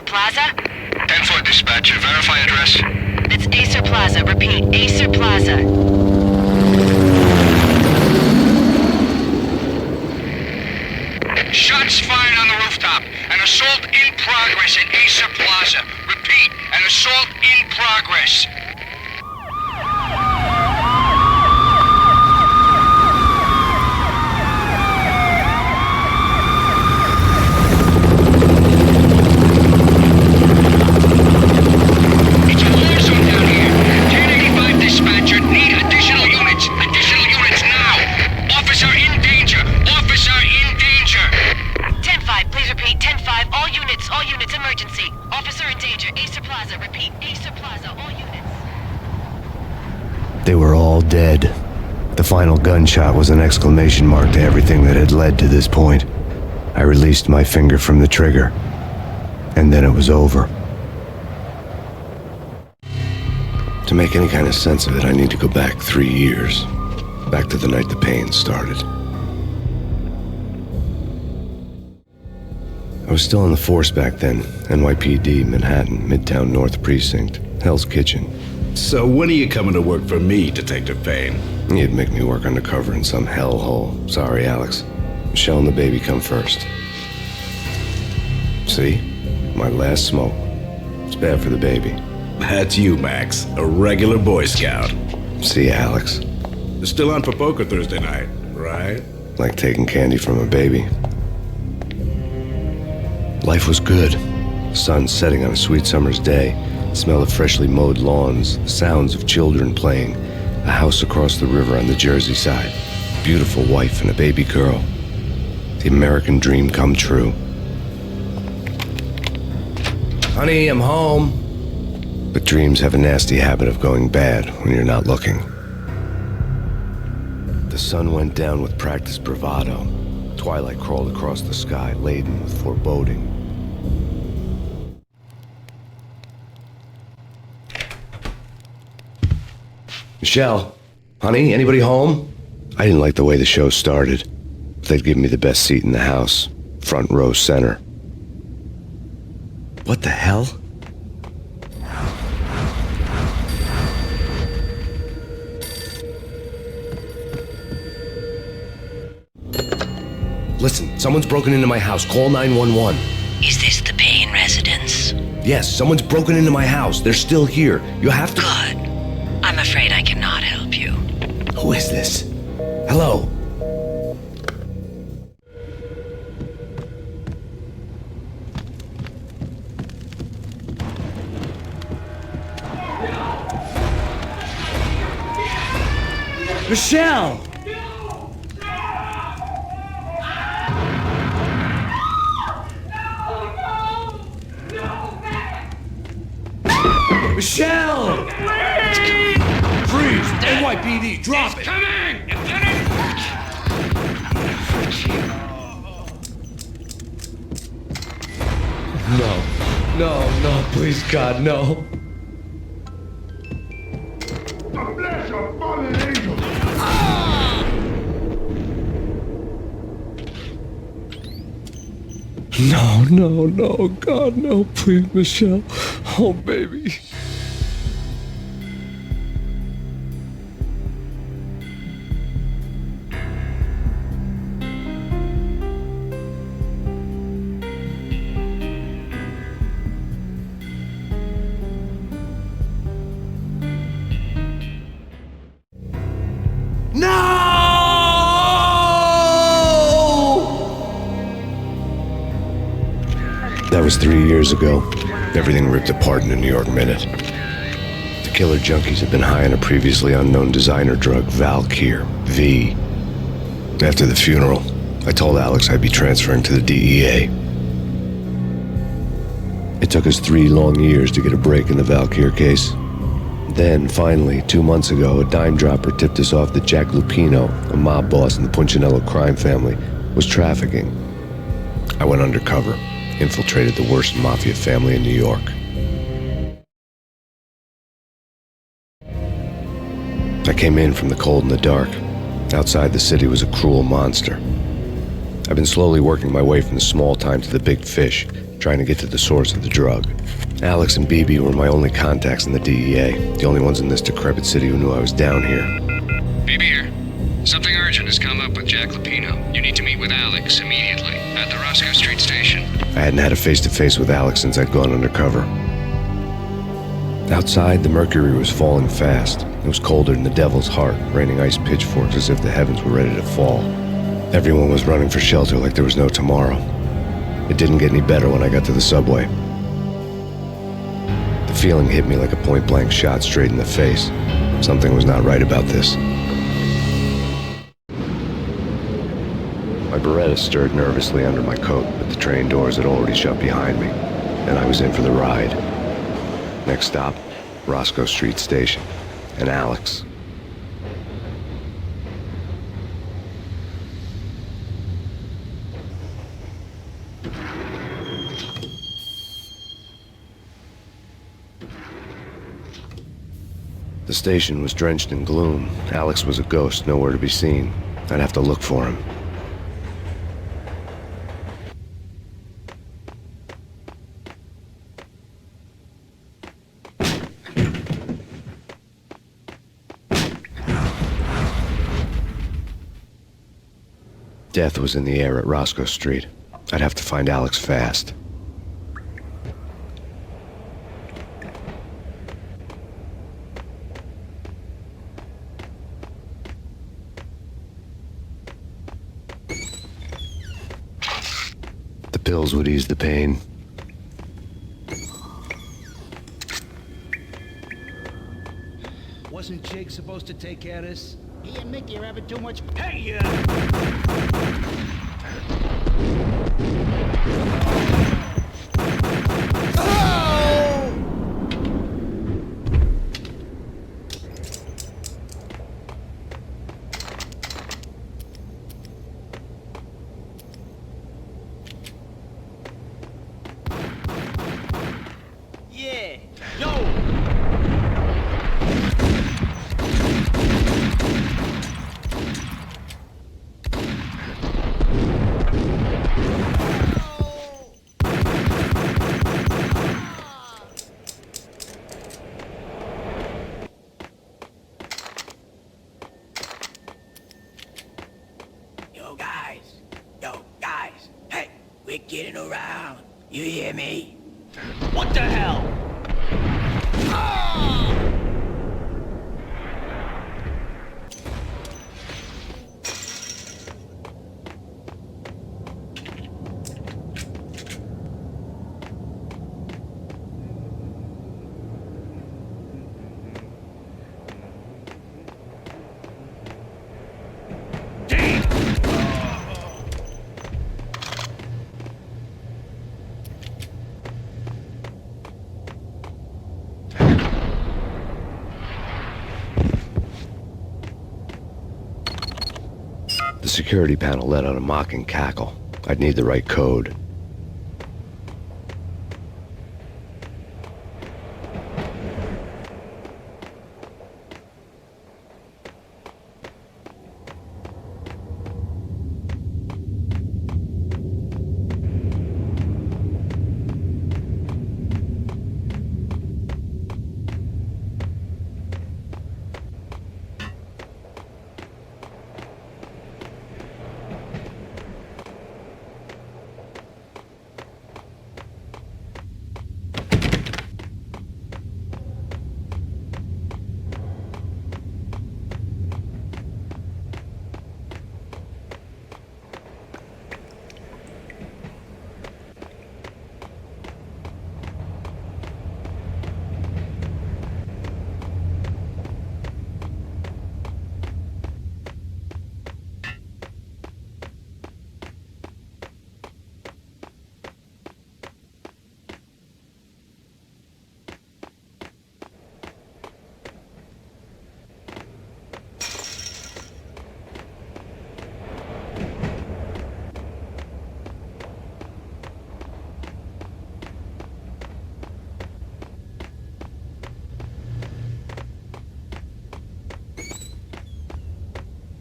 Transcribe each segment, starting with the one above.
Plaza? 10-4 dispatcher, verify address. It's Acer Plaza. Repeat, Acer Plaza. Shots fired on the rooftop. An assault in progress at Acer Plaza. Repeat, an assault in progress. It's a war zone down here. 1085 dispatcher, need additional units. Additional units now. Officer in danger. Officer in danger. 10-5, please repeat. 10-5, all units, emergency. Officer in danger, Acer Plaza. Repeat, Acer Plaza, all units. They were all dead. The final gunshot was an exclamation mark to everything that had led to this point. I released my finger from the trigger, and then it was over. To make any kind of sense of it, I need to go back 3 years. Back to the night the pain started. I was still in the force back then. NYPD, Manhattan, Midtown North Precinct, Hell's Kitchen. So when are you coming to work for me, Detective Payne? You'd make me work undercover in some hellhole. Sorry, Alex. Michelle and the baby come first. See? My last smoke. It's bad for the baby. That's you, Max. A regular Boy Scout. See, Alex. Still on for poker Thursday night, right? Like taking candy from a baby. Life was good. Sun setting on a sweet summer's day. The smell of freshly mowed lawns. The sounds of children playing. A house across the river on the Jersey side. Beautiful wife and a baby girl. The American dream come true. Honey, I'm home. But dreams have a nasty habit of going bad when you're not looking. The sun went down with practiced bravado. Twilight crawled across the sky, laden with foreboding. Michelle, honey, anybody home? I didn't like the way the show started. They'd given me the best seat in the house, front row center. What the hell? Listen, someone's broken into my house. Call 911. Is this the Payne residence? Yes, someone's broken into my house. They're still here. You have to... Good. I'm afraid I cannot help you. Who is this? Hello? Michelle! Michelle! Freeze! NYPD, drop it! Coming! No, please, God, no. Bless your fallen angel! No, God, no, please, Michelle. Oh, baby. That was 3 years ago. Everything ripped apart in a New York minute. The killer junkies had been high on a previously unknown designer drug, Valkyr, V. After the funeral, I told Alex I'd be transferring to the DEA. It took us 3 long years to get a break in the Valkyr case. Then, finally, 2 months ago, a dime dropper tipped us off that Jack Lupino, a mob boss in the Punchinello crime family, was trafficking. I went undercover. Infiltrated the worst mafia family in New York. I came in from the cold and the dark. Outside the city was a cruel monster. I've been slowly working my way from the small time to the big fish, trying to get to the source of the drug. Alex and BB were my only contacts in the DEA, the only ones in this decrepit city who knew I was down here. BB here. Something urgent has come up with Jack Lupino. You need to meet with Alex immediately at the Roscoe Street station. I hadn't had a face-to-face with Alex since I'd gone undercover. Outside, the mercury was falling fast. It was colder than the devil's heart, raining ice pitchforks as if the heavens were ready to fall. Everyone was running for shelter like there was no tomorrow. It didn't get any better when I got to the subway. The feeling hit me like a point-blank shot straight in the face. Something was not right about this. My Beretta stirred nervously under my coat, but the train doors had already shut behind me, and I was in for the ride. Next stop, Roscoe Street Station, and Alex. The station was drenched in gloom. Alex was a ghost, nowhere to be seen. I'd have to look for him. Death was in the air at Roscoe Street. I'd have to find Alex fast. The pills would ease the pain. Wasn't Jake supposed to take care of this? He and Mickey are having too much. Hey, Yeah. Yo. Yo, guys. Hey, we're getting around. You hear me? What the hell? The security panel let out a mocking cackle. I'd need the right code.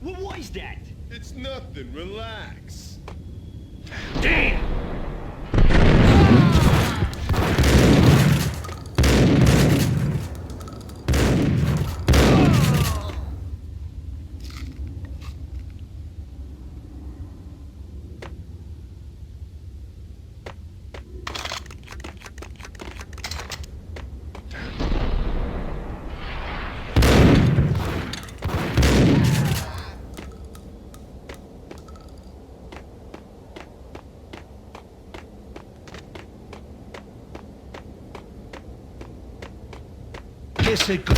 What was that? It's nothing. Relax. Damn! said go.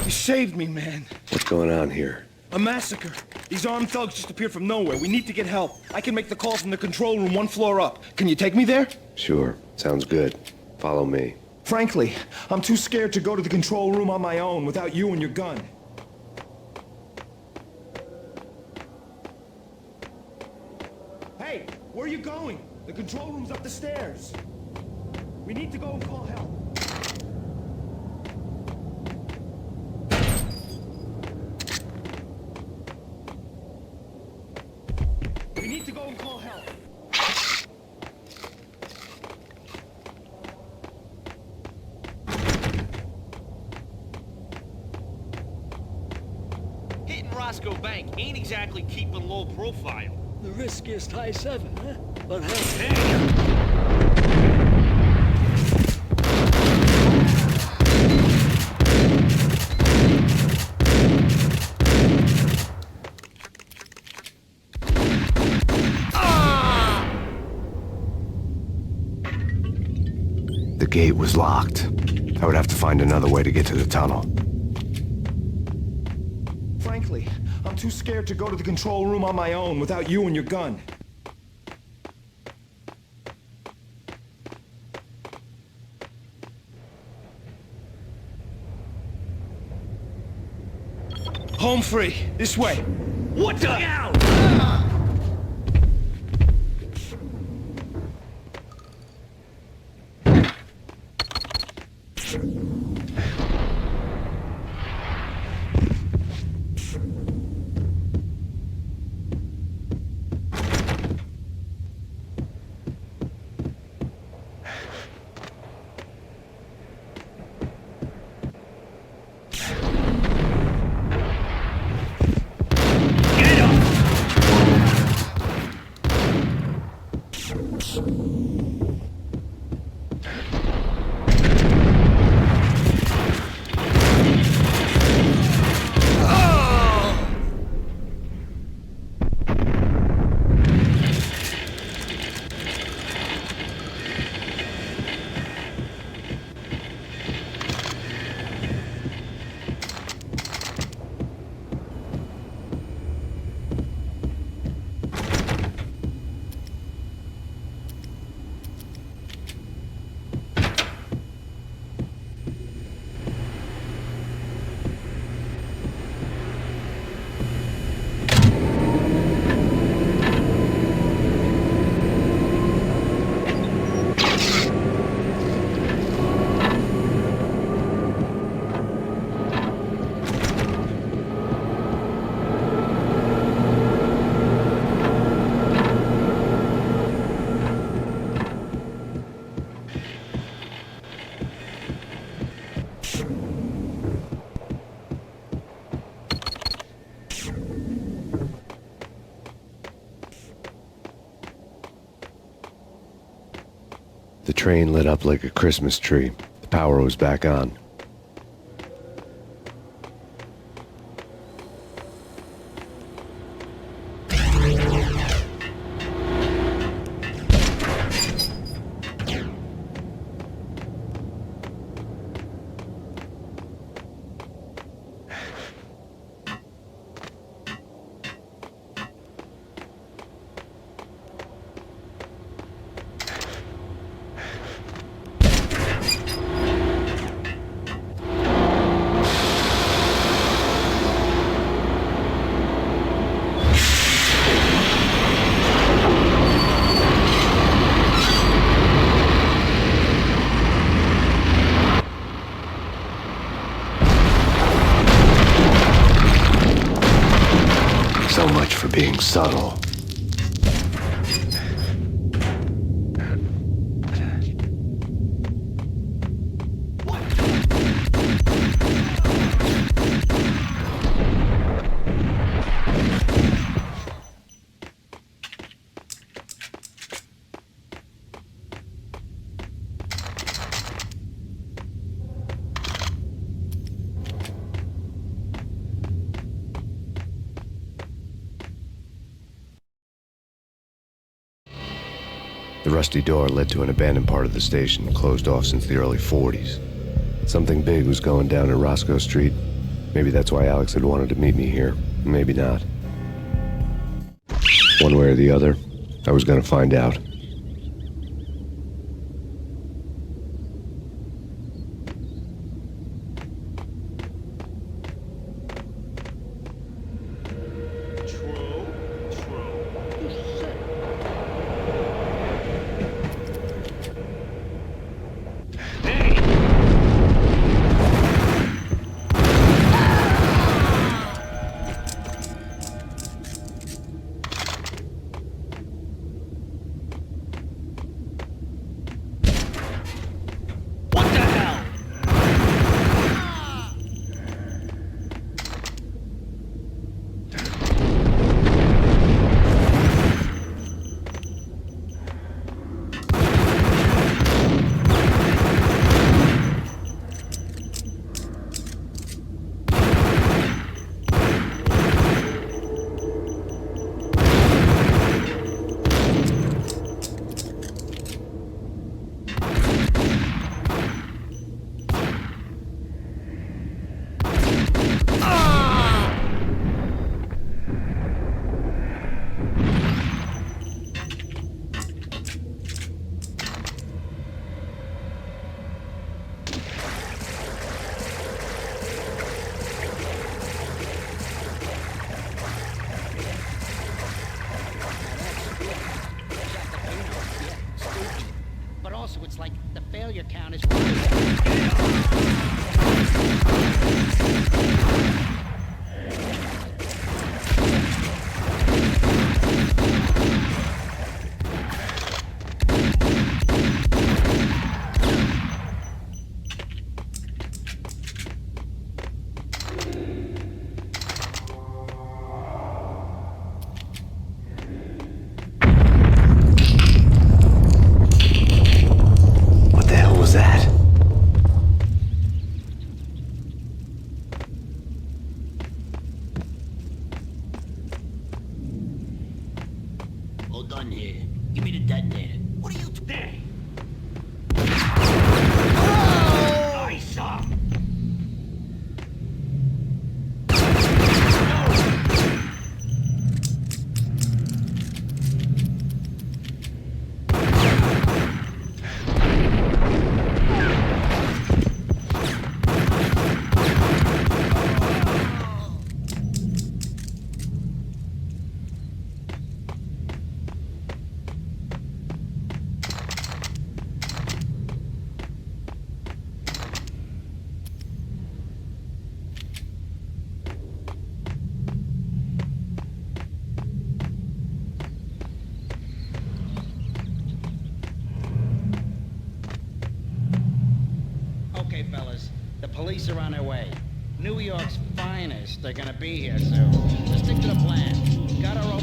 You saved me, man. What's going on here? A massacre. These armed thugs just appeared from nowhere. We need to get help. I can make the call from the control room 1 floor up. Can you take me there? Sure, sounds good. Follow me. Frankly, I'm too scared to go to the control room on my own without you and your gun. Hey, where are you going? The control room's up the stairs. We need to go and call help. We need to go and call help. Hitting Roscoe Bank ain't exactly keeping low profile. The riskiest high 7, huh? But hey. The gate was locked. I would have to find another way to get to the tunnel. Frankly, I'm too scared to go to the control room on my own without you and your gun. Home free. This way. What the hell? The train lit up like a Christmas tree. The power was back on. So much for being subtle. The rusty door led to an abandoned part of the station, closed off since the early 40s. Something big was going down at Roscoe Street. Maybe that's why Alex had wanted to meet me here. Maybe not. One way or the other, I was gonna find out. It's like the failure count is done here. Give me the detonator. What are you doing? I saw. Okay, fellas, the police are on their way. New York's finest, they're gonna be here soon. Let's stick to the plan. Got our own...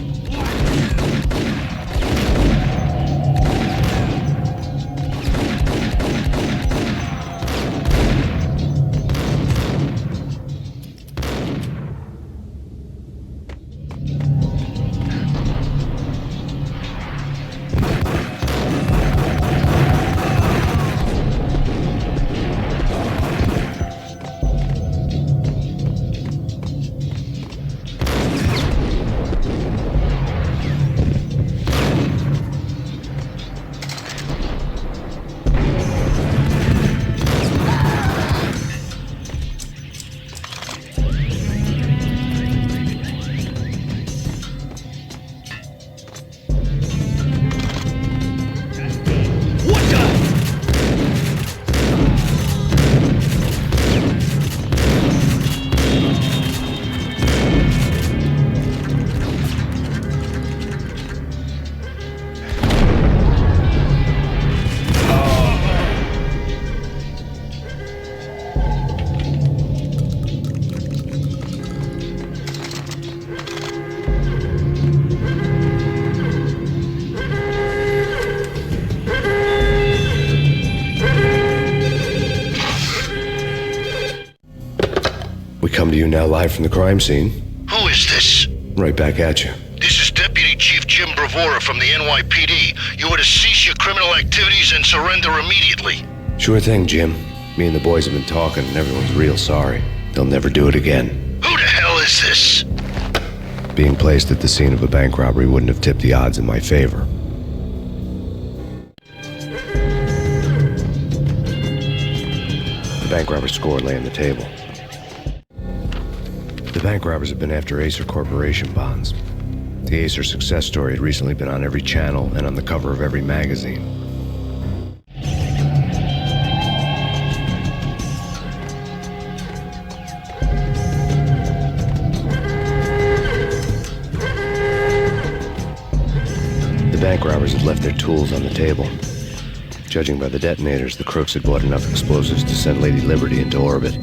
Come to you now live from the crime scene. Who is this? Right back at you. This is Deputy Chief Jim Bravura from the NYPD. You are to cease your criminal activities and surrender immediately. Sure thing, Jim. Me and the boys have been talking, and everyone's real sorry. They'll never do it again. Who the hell is this? Being placed at the scene of a bank robbery wouldn't have tipped the odds in my favor. The bank robber's score lay on the table. The bank robbers have been after Acer Corporation bonds. The Acer success story had recently been on every channel and on the cover of every magazine. The bank robbers had left their tools on the table. Judging by the detonators, the crooks had bought enough explosives to send Lady Liberty into orbit.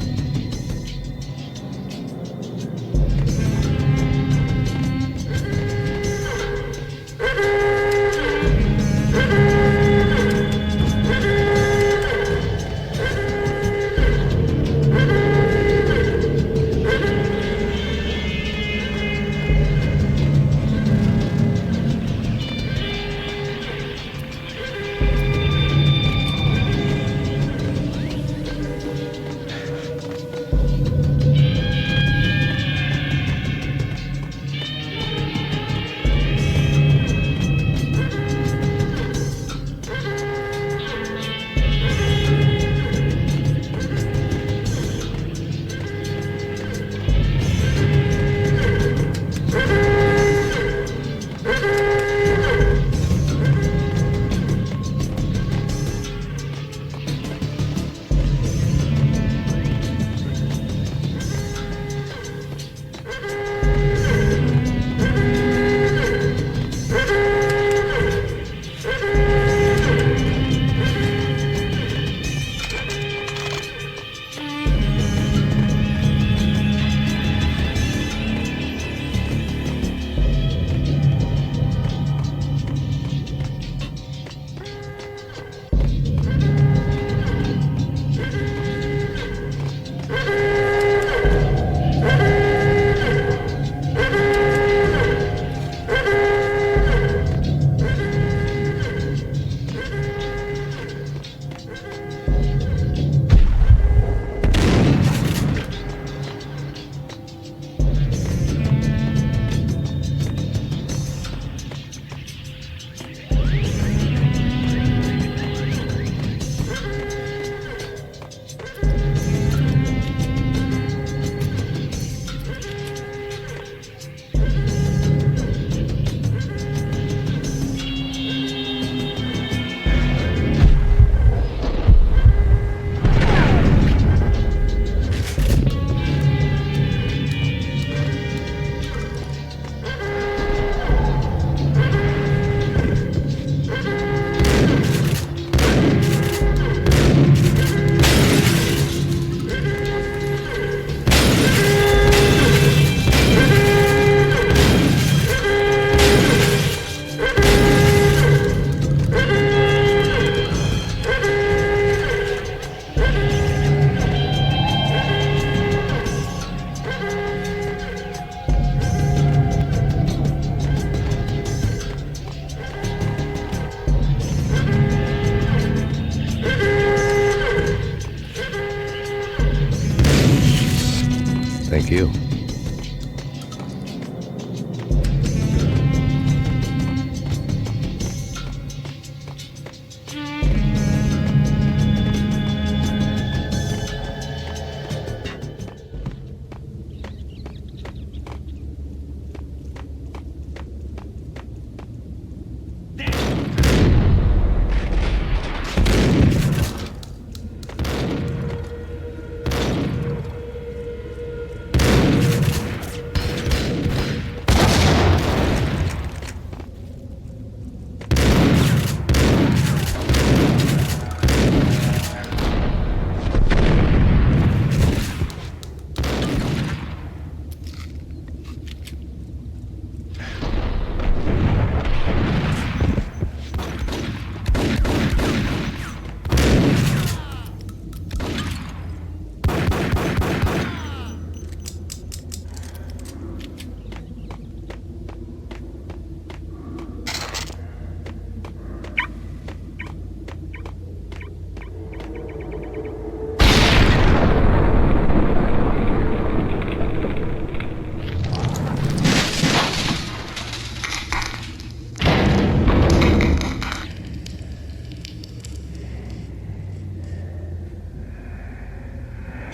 Thank you.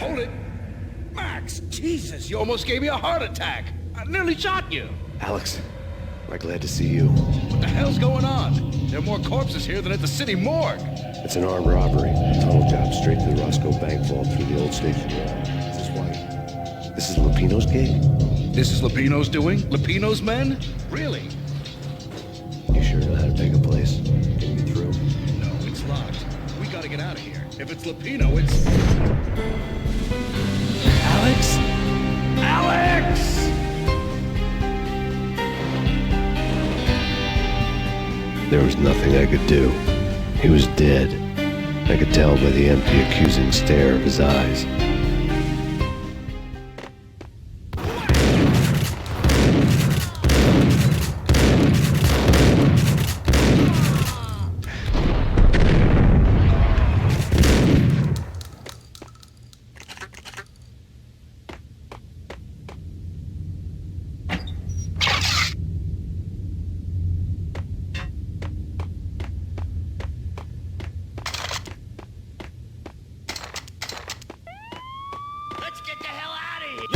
Hold it. Max, Jesus, you almost gave me a heart attack. I nearly shot you. Alex, am I glad to see you? What the hell's going on? There are more corpses here than at the city morgue. It's an armed robbery. A tunnel job straight to the Roscoe bank vault through the old station wall. Is this why? This is Lupino's gig? This is Lupino's doing? Lupino's men? Really? You sure know how to take a place? Can you get through? No, it's locked. We gotta get out of here. If it's Lupino, it's... Alex? Alex! There was nothing I could do. He was dead. I could tell by the empty, accusing stare of his eyes. Let's get the hell out of here!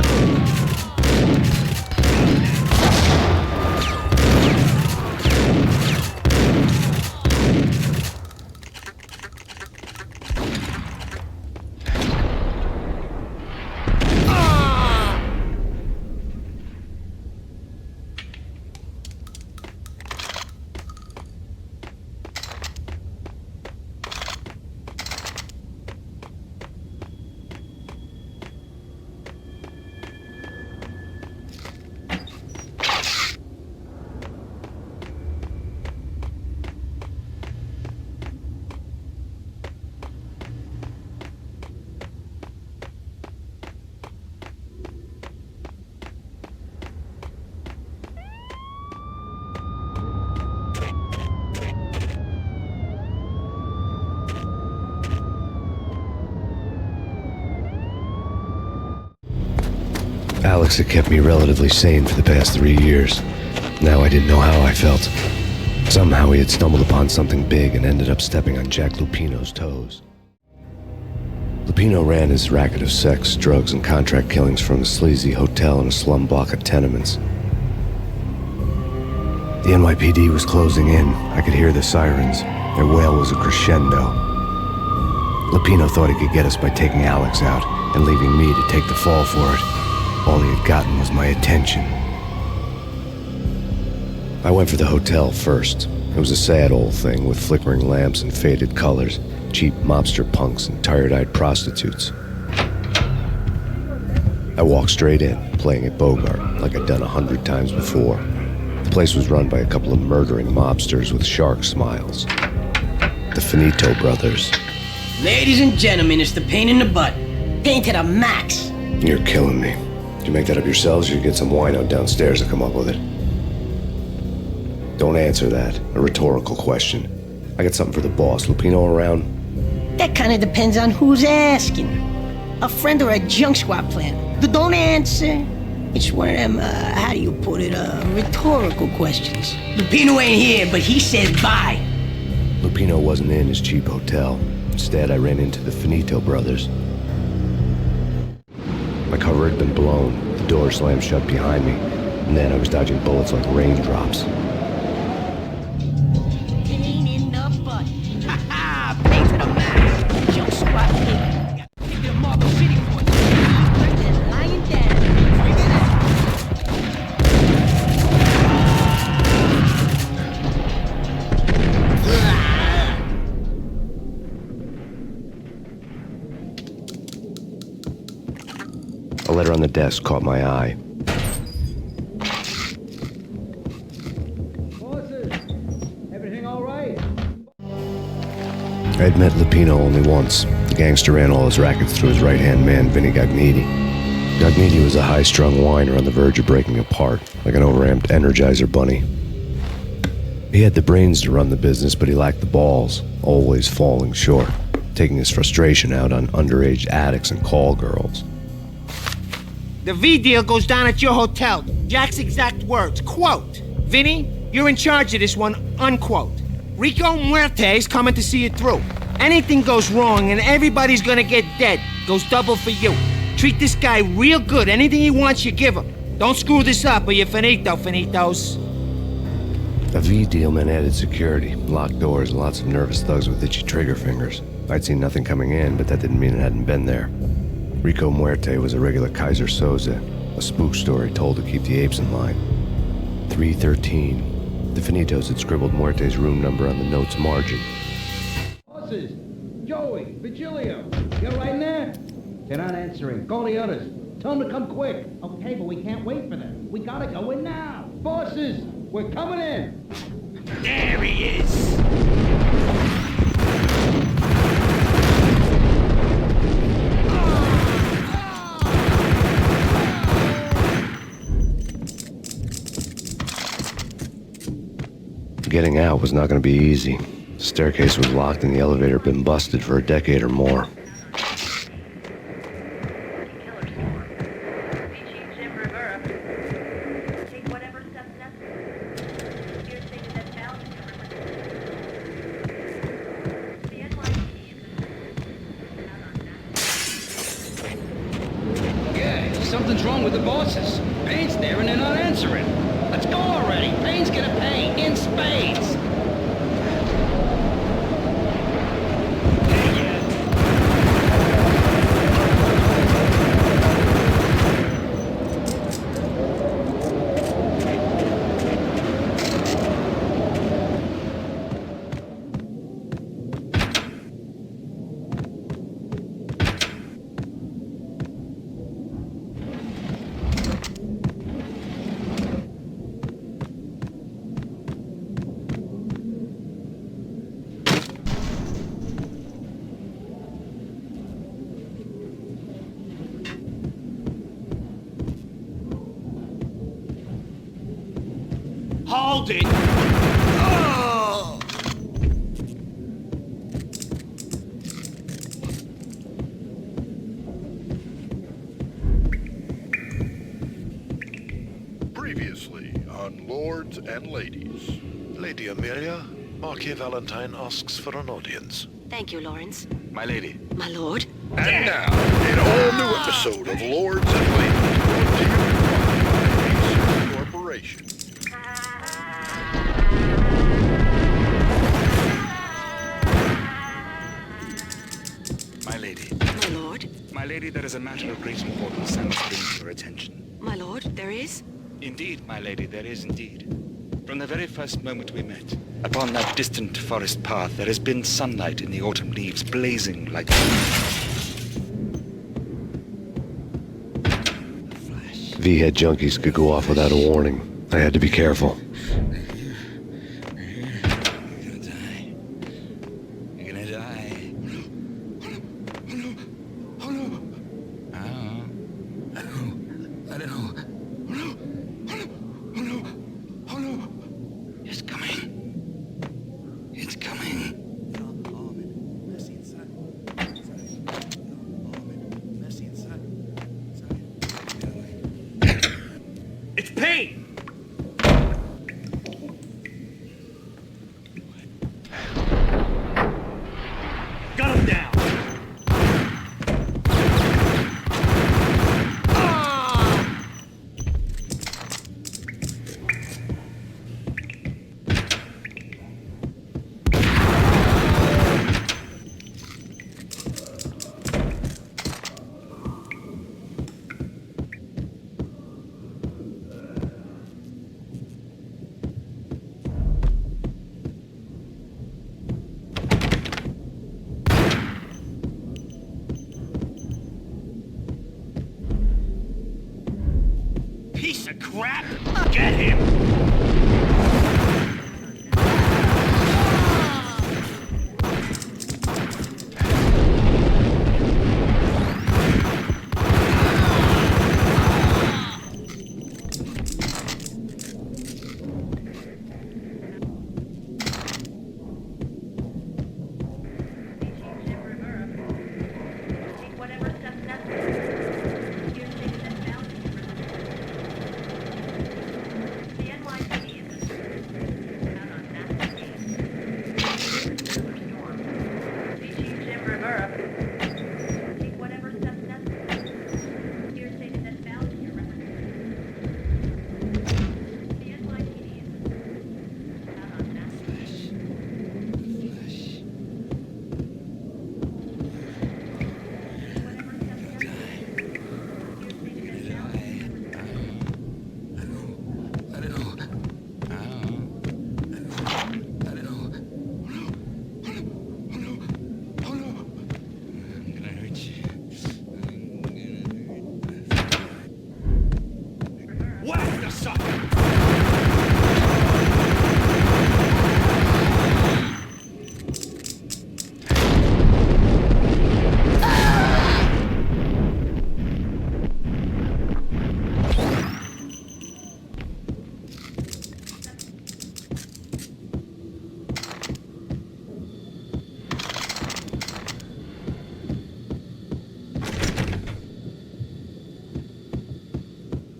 Alex had kept me relatively sane for the past 3 years. Now I didn't know how I felt. Somehow he had stumbled upon something big and ended up stepping on Jack Lupino's toes. Lupino ran his racket of sex, drugs, and contract killings from a sleazy hotel in a slum block of tenements. The NYPD was closing in. I could hear the sirens. Their wail was a crescendo. Lupino thought he could get us by taking Alex out and leaving me to take the fall for it. All he had gotten was my attention. I went for the hotel first. It was a sad old thing with flickering lamps and faded colors, cheap mobster punks and tired-eyed prostitutes. I walked straight in, playing it Bogart, like I'd done 100 times before. The place was run by a couple of murdering mobsters with shark smiles. The Finito brothers. Ladies and gentlemen, it's the pain in the butt. Pain to the max. You're killing me. Did you make that up yourselves, or you get some wino downstairs to come up with it? Don't answer that. A rhetorical question. I got something for the boss. Lupino around? That kind of depends on who's asking. A friend or a junk squad plan. Don't answer. It's one of them, how do you put it, rhetorical questions. Lupino ain't here, but he said bye. Lupino wasn't in his cheap hotel. Instead, I ran into the Finito brothers. My cover had been blown. The door slammed shut behind me. And then I was dodging bullets like raindrops. Pain in the butt. Ha ha! Pain to the max. Junk squad plan. Take the Marble City for it. They're lying down. Bring it out. A letter on the desk caught my eye. Bosses, everything all right? I had met Lupino only once. The gangster ran all his rackets through his right-hand man, Vinnie Gognitti. Gognitti was a high-strung whiner on the verge of breaking apart, like an overamped Energizer bunny. He had the brains to run the business, but he lacked the balls, always falling short, taking his frustration out on underage addicts and call girls. The V deal goes down at your hotel. Jack's exact words, quote, "Vinnie, you're in charge of this one," unquote. Rico Muerte's coming to see it through. Anything goes wrong and everybody's gonna get dead. Goes double for you. Treat this guy real good. Anything he wants, you give him. Don't screw this up or you're finito, finitos. A V deal meant added security, locked doors, and lots of nervous thugs with itchy trigger fingers. I'd seen nothing coming in, but that didn't mean it hadn't been there. Rico Muerte was a regular Kaiser Soze, a spook story told to keep the apes in line. 313. The Finitos had scribbled Muerte's room number on the note's margin. Bosses! Joey! Vigilio! You're right in there? They're not answering. Call the others. Tell them to come quick. Okay, but we can't wait for them. We gotta go in now. Bosses! We're coming in! There he is! Getting out was not going to be easy. The staircase was locked and the elevator had been busted for a decade or more. Yeah, something's wrong with the bosses. Payne's there and they're not answering. Let's go already. Payne's gonna pay in spades. Hold it! Oh! Previously on Lords and Ladies. Lady Amelia, Marquis Valentine asks for an audience. Thank you, Lawrence. My lady. My lord. And now, an all-new episode of Lords and Ladies brought to you by Ace Corporation. My lady. My lord. My lady, there is a matter of great importance I must bring to your attention. My lord, there is? Indeed, my lady, there is indeed. From the very first moment we met, upon that distant forest path, there has been sunlight in the autumn leaves blazing like V-head junkies could go off without a warning. I had to be careful. It's Payne! Got him down! Piece of crap! Get him!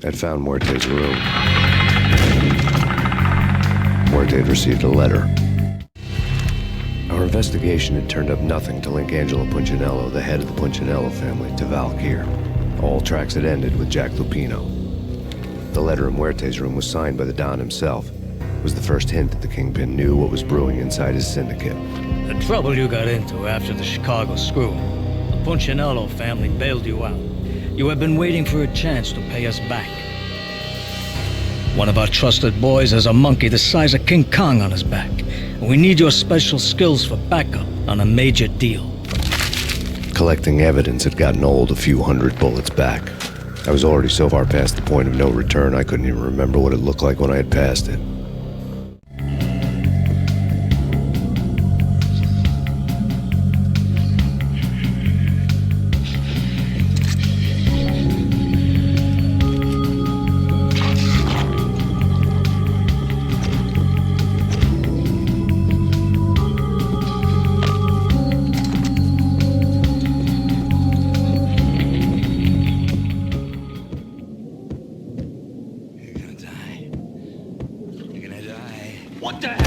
I'd found Muerte's room. Muerte had received a letter. Our investigation had turned up nothing to link Angelo Punchinello, the head of the Punchinello family, to Valkyr. All tracks had ended with Jack Lupino. The letter in Muerte's room was signed by the Don himself. It was the first hint that the Kingpin knew what was brewing inside his syndicate. The trouble you got into after the Chicago screw. The Punchinello family bailed you out. You have been waiting for a chance to pay us back. One of our trusted boys has a monkey the size of King Kong on his back. We need your special skills for backup on a major deal. Collecting evidence had gotten old a few hundred bullets back. I was already so far past the point of no return I couldn't even remember what it looked like when I had passed it. What the hell?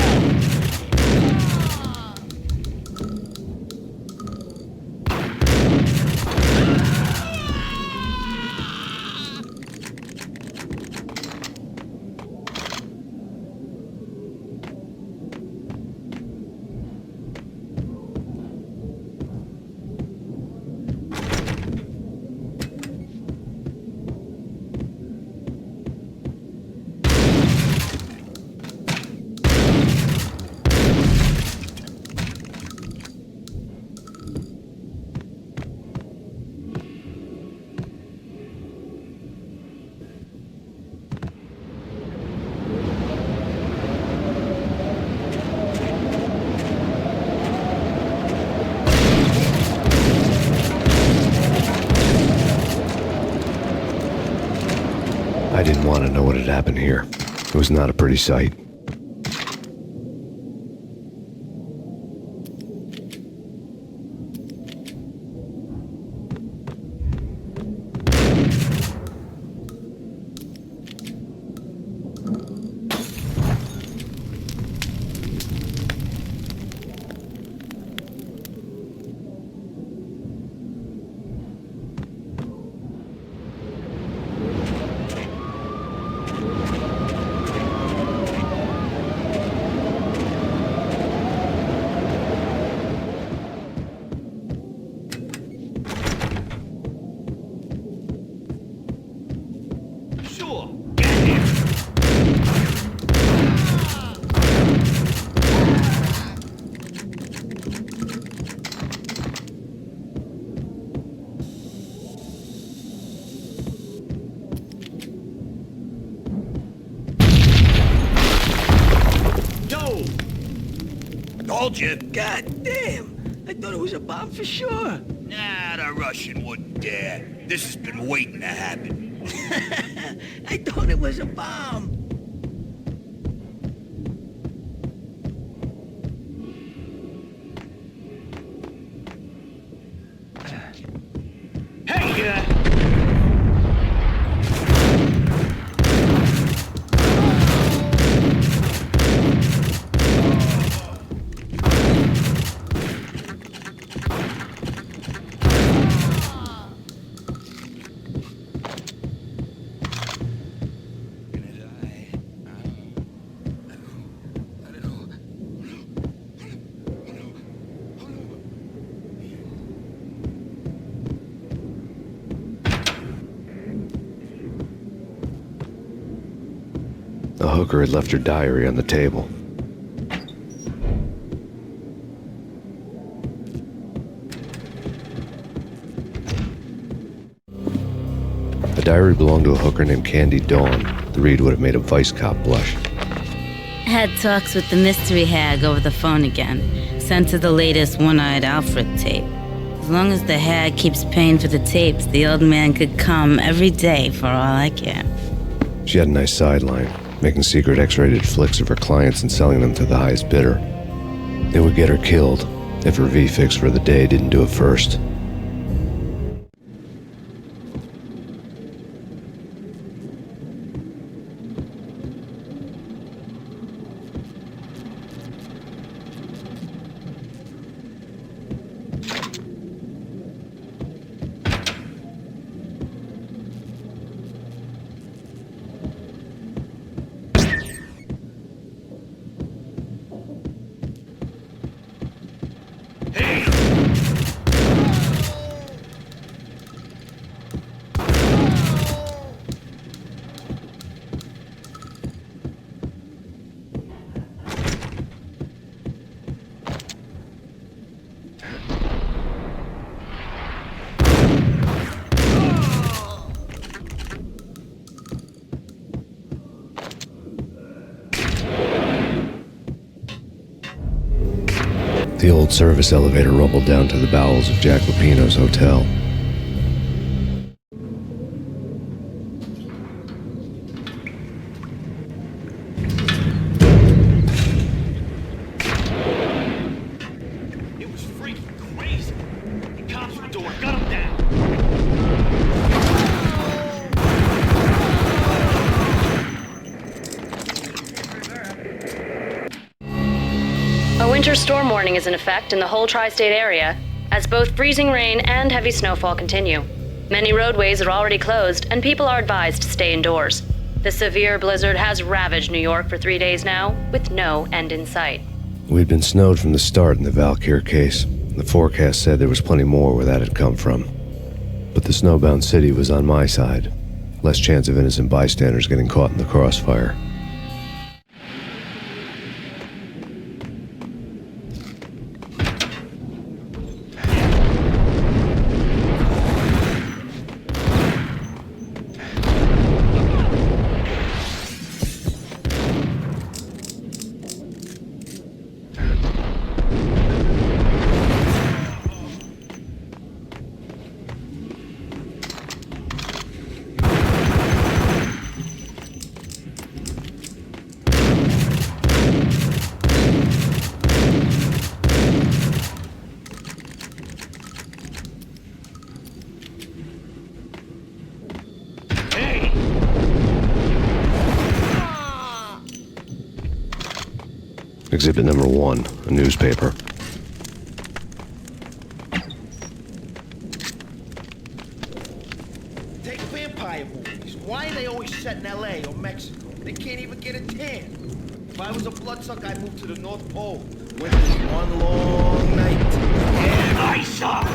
I didn't want to know what had happened here. It was not a pretty sight. Told you. God damn! I thought it was a bomb for sure. Nah, the Russian wouldn't dare. This has been waiting to happen. I thought it was a bomb. Hey, The hooker had left her diary on the table. The diary belonged to a hooker named Candy Dawn. The read would have made a vice cop blush. Had talks with the mystery hag over the phone again. Sent her the latest One-Eyed Alfred tape. As long as the hag keeps paying for the tapes, the old man could come every day for all I care. She had a nice sideline, making secret X-rated flicks of her clients and selling them to the highest bidder. It would get her killed if her V-fix for the day didn't do it first. The old service elevator rumbled down to the bowels of Jack Lupino's hotel. It was freaking crazy. The cops were door, gun him down. A winter storm warning is in effect in the whole tri-state area, as both freezing rain and heavy snowfall continue. Many roadways are already closed, and people are advised to stay indoors. The severe blizzard has ravaged New York for 3 days now, with no end in sight. We'd been snowed from the start in the Valkyr case. The forecast said there was plenty more where that had come from. But the snowbound city was on my side. Less chance of innocent bystanders getting caught in the crossfire. Exhibit number 1, a newspaper. Take vampire movies. Why are they always set in LA or Mexico? They can't even get a tan. If I was a bloodsucker, I'd move to the North Pole. Winter's one long night. And I suck!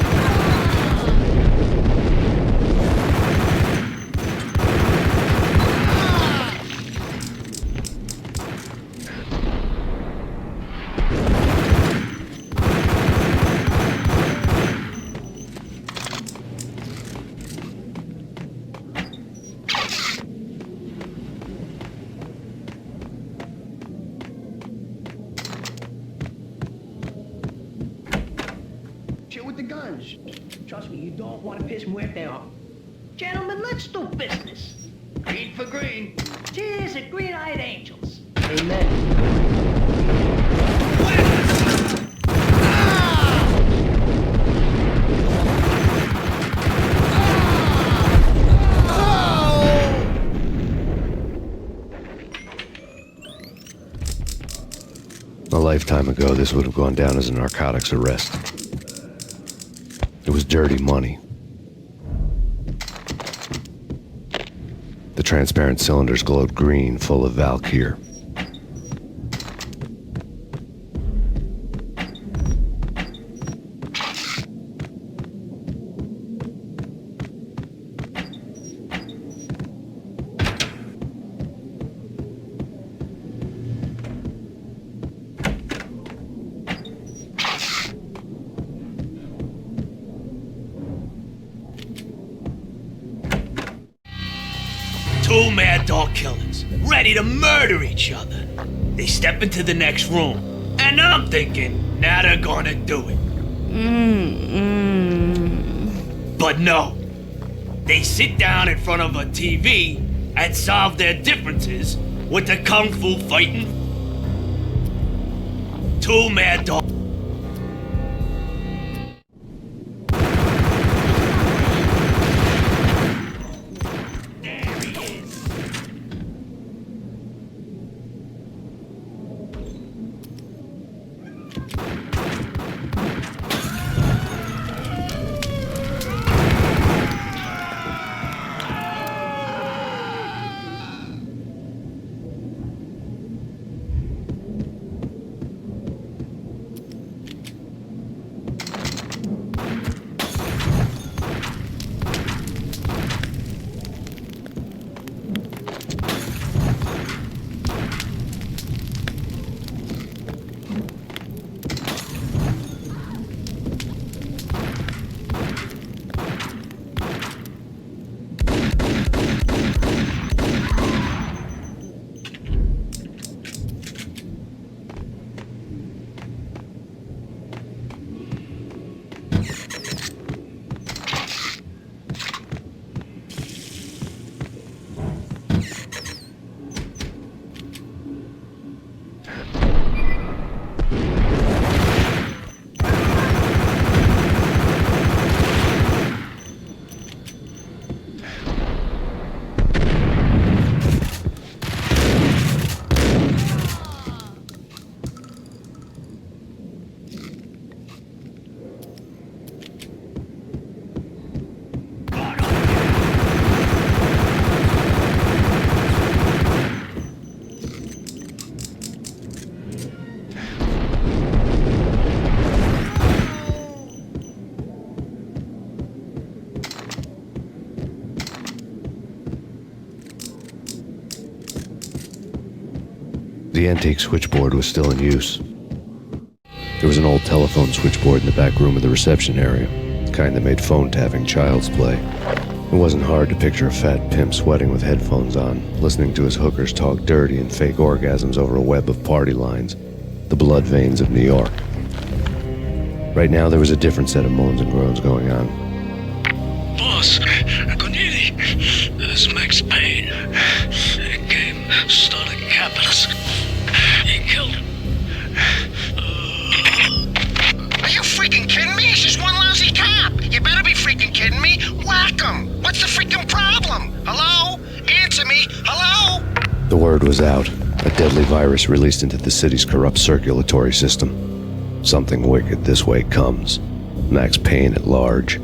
Trust me, you don't want to piss muerte off. Gentlemen, let's do business. Green for green. Cheers at green-eyed angels. Amen. A lifetime ago, this would have gone down as a narcotics arrest. It was dirty money. The transparent cylinders glowed green, full of Valkyr. Two mad dog killers, ready to murder each other. They step into the next room, and I'm thinking, now they're gonna do it. But no. They sit down in front of a TV and solve their differences with the kung fu fighting. Two mad dogs. The antique switchboard was still in use. There was an old telephone switchboard in the back room of the reception area, the kind that made phone tapping child's play. It wasn't hard to picture a fat pimp sweating with headphones on, listening to his hookers talk dirty and fake orgasms over a web of party lines, the blood veins of New York. Right now, there was a different set of moans and groans going on. Boss, Gognitti, this is Max Payne. He came, started capping us. He killed him. Are you freaking kidding me? He's just one lousy cop. You better be freaking kidding me. Whack him. What's the freaking problem? Hello? Answer me. Hello? The word was out. A deadly virus released into the city's corrupt circulatory system. Something wicked this way comes. Max Payne at large.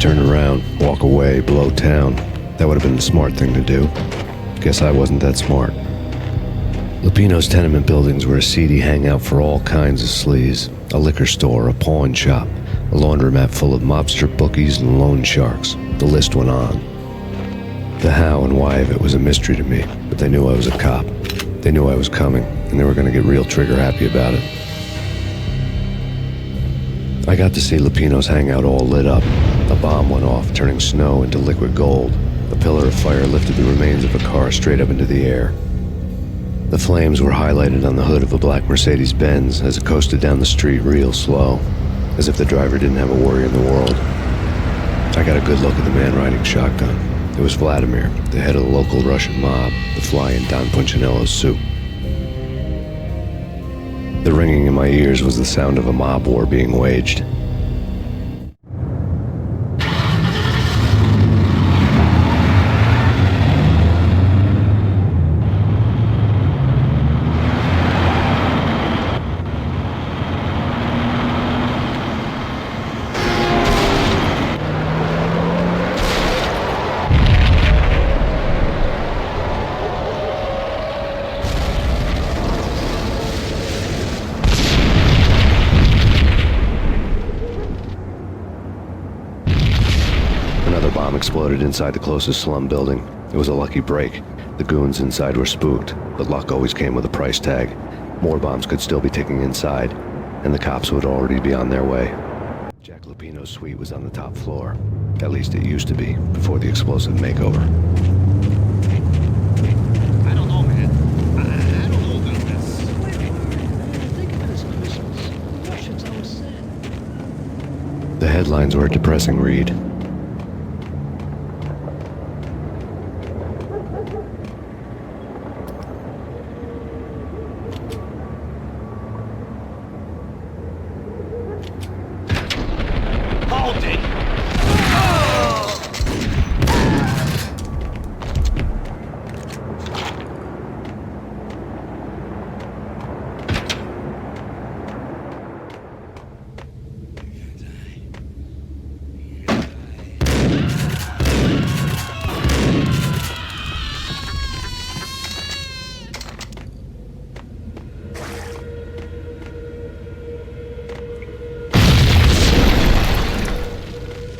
Turn around, walk away, blow town. That would have been the smart thing to do. Guess I wasn't that smart. Lupino's tenement buildings were a seedy hangout for all kinds of sleaze. A liquor store, a pawn shop, a laundromat full of mobster bookies and loan sharks. The list went on. The how and why of it was a mystery to me, but they knew I was a cop. They knew I was coming, and they were going to get real trigger happy about it. I got to see Lupino's hangout all lit up. A bomb went off, turning snow into liquid gold. A pillar of fire lifted the remains of a car straight up into the air. The flames were highlighted on the hood of a black Mercedes-Benz as it coasted down the street real slow, as if the driver didn't have a worry in the world. I got a good look at the man riding shotgun. It was Vladimir, the head of the local Russian mob, the fly in Don Punchinello's soup. The ringing in my ears was the sound of a mob war being waged. Exploded inside the closest slum building. It was a lucky break. The goons inside were spooked, but luck always came with a price tag. More bombs could still be ticking inside. and the cops would already be on their way. Jack Lupino's suite was on the top floor. At least it used to be, before the explosive makeover. I don't know, man. I don't know about this. Wait a minute. Think of it as Christmas. Russians always said. The headlines were a depressing read. Hold it!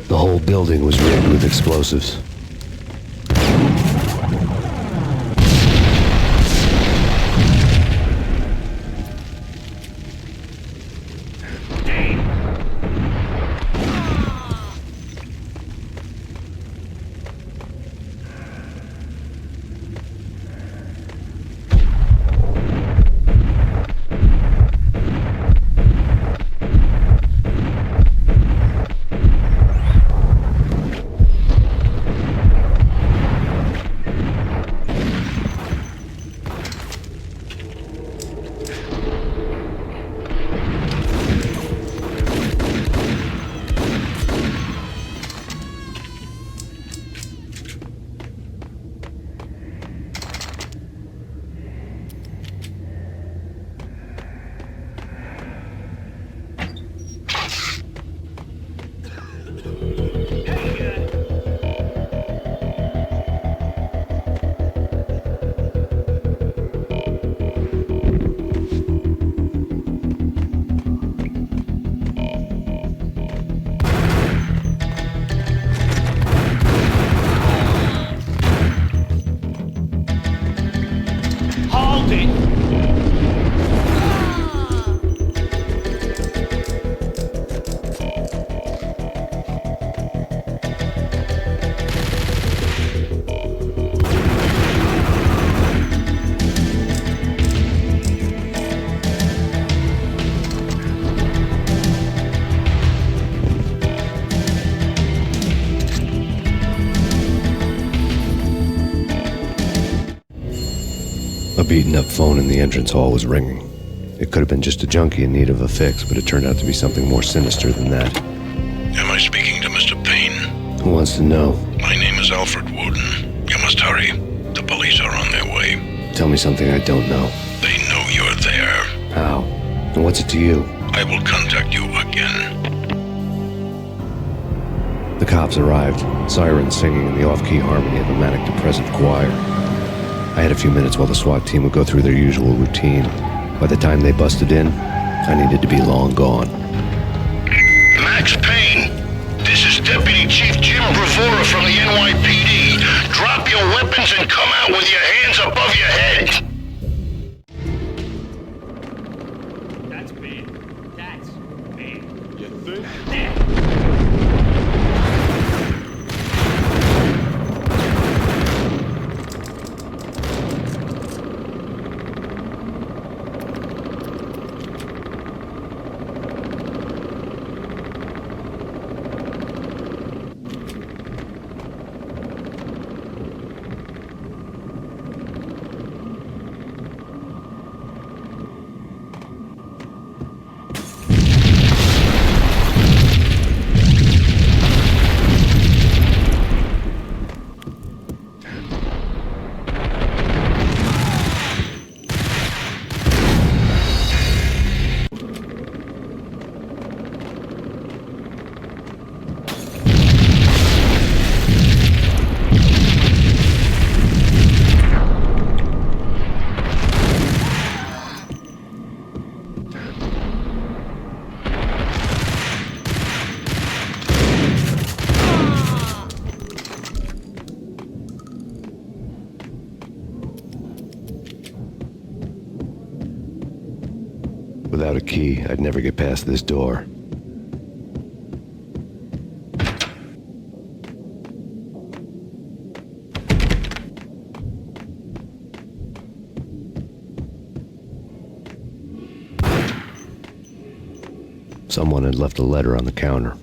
The whole building was rigged with explosives. A beaten-up phone in the entrance hall was ringing. It could have been just a junkie in need of a fix, but it turned out to be something more sinister than that. Am I speaking to Mr. Payne? Who wants to know? My name is Alfred Woden. You must hurry. The police are on their way. Tell me something I don't know. They know you're there. How? And what's it to you? I will contact you again. The cops arrived, sirens singing in the off-key harmony of a manic-depressive choir. I had a few minutes while the SWAT team would go through their usual routine. By the time they busted in, I needed to be long gone. Max Payne, this is Deputy Chief Jim Bravura from the NYPD. Drop your weapons and come out with your hands above your head. That's bad. That's bad. You think? Without a key, I'd never get past this door. Someone had left a letter on the counter.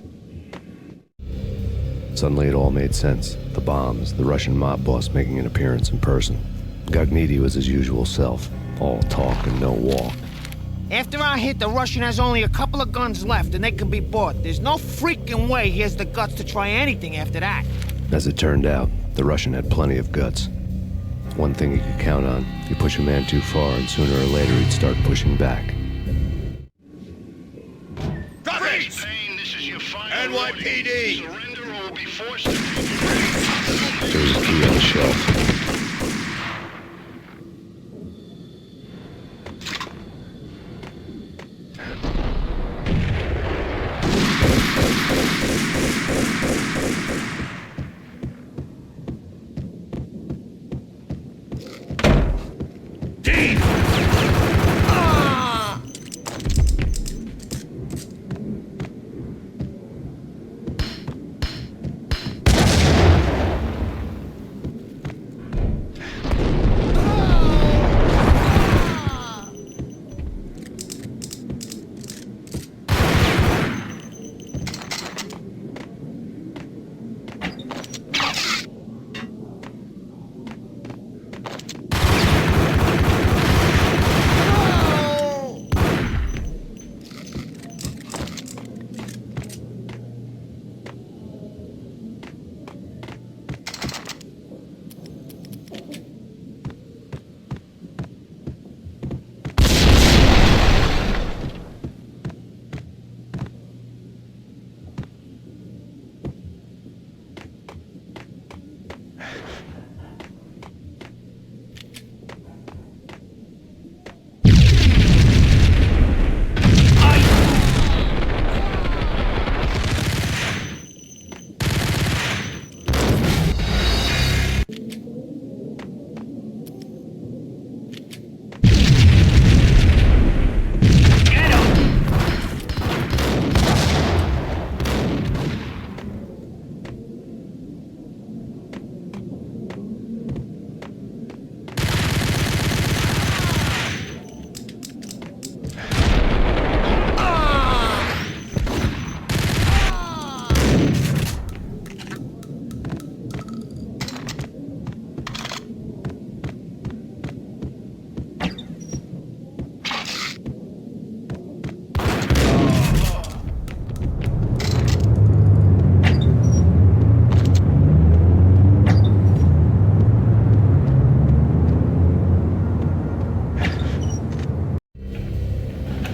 Suddenly it all made sense. The bombs, the Russian mob boss making an appearance in person. Gognitti was his usual self, all talk and no walk. After our hit, the Russian has only a couple of guns left, and they can be bought. There's no freaking way he has the guts to try anything after that. As it turned out, the Russian had plenty of guts. One thing he could count on, you push a man too far and sooner or later he'd start pushing back. Freeze! NYPD! Surrender or will be forced to... There was a key on the shelf.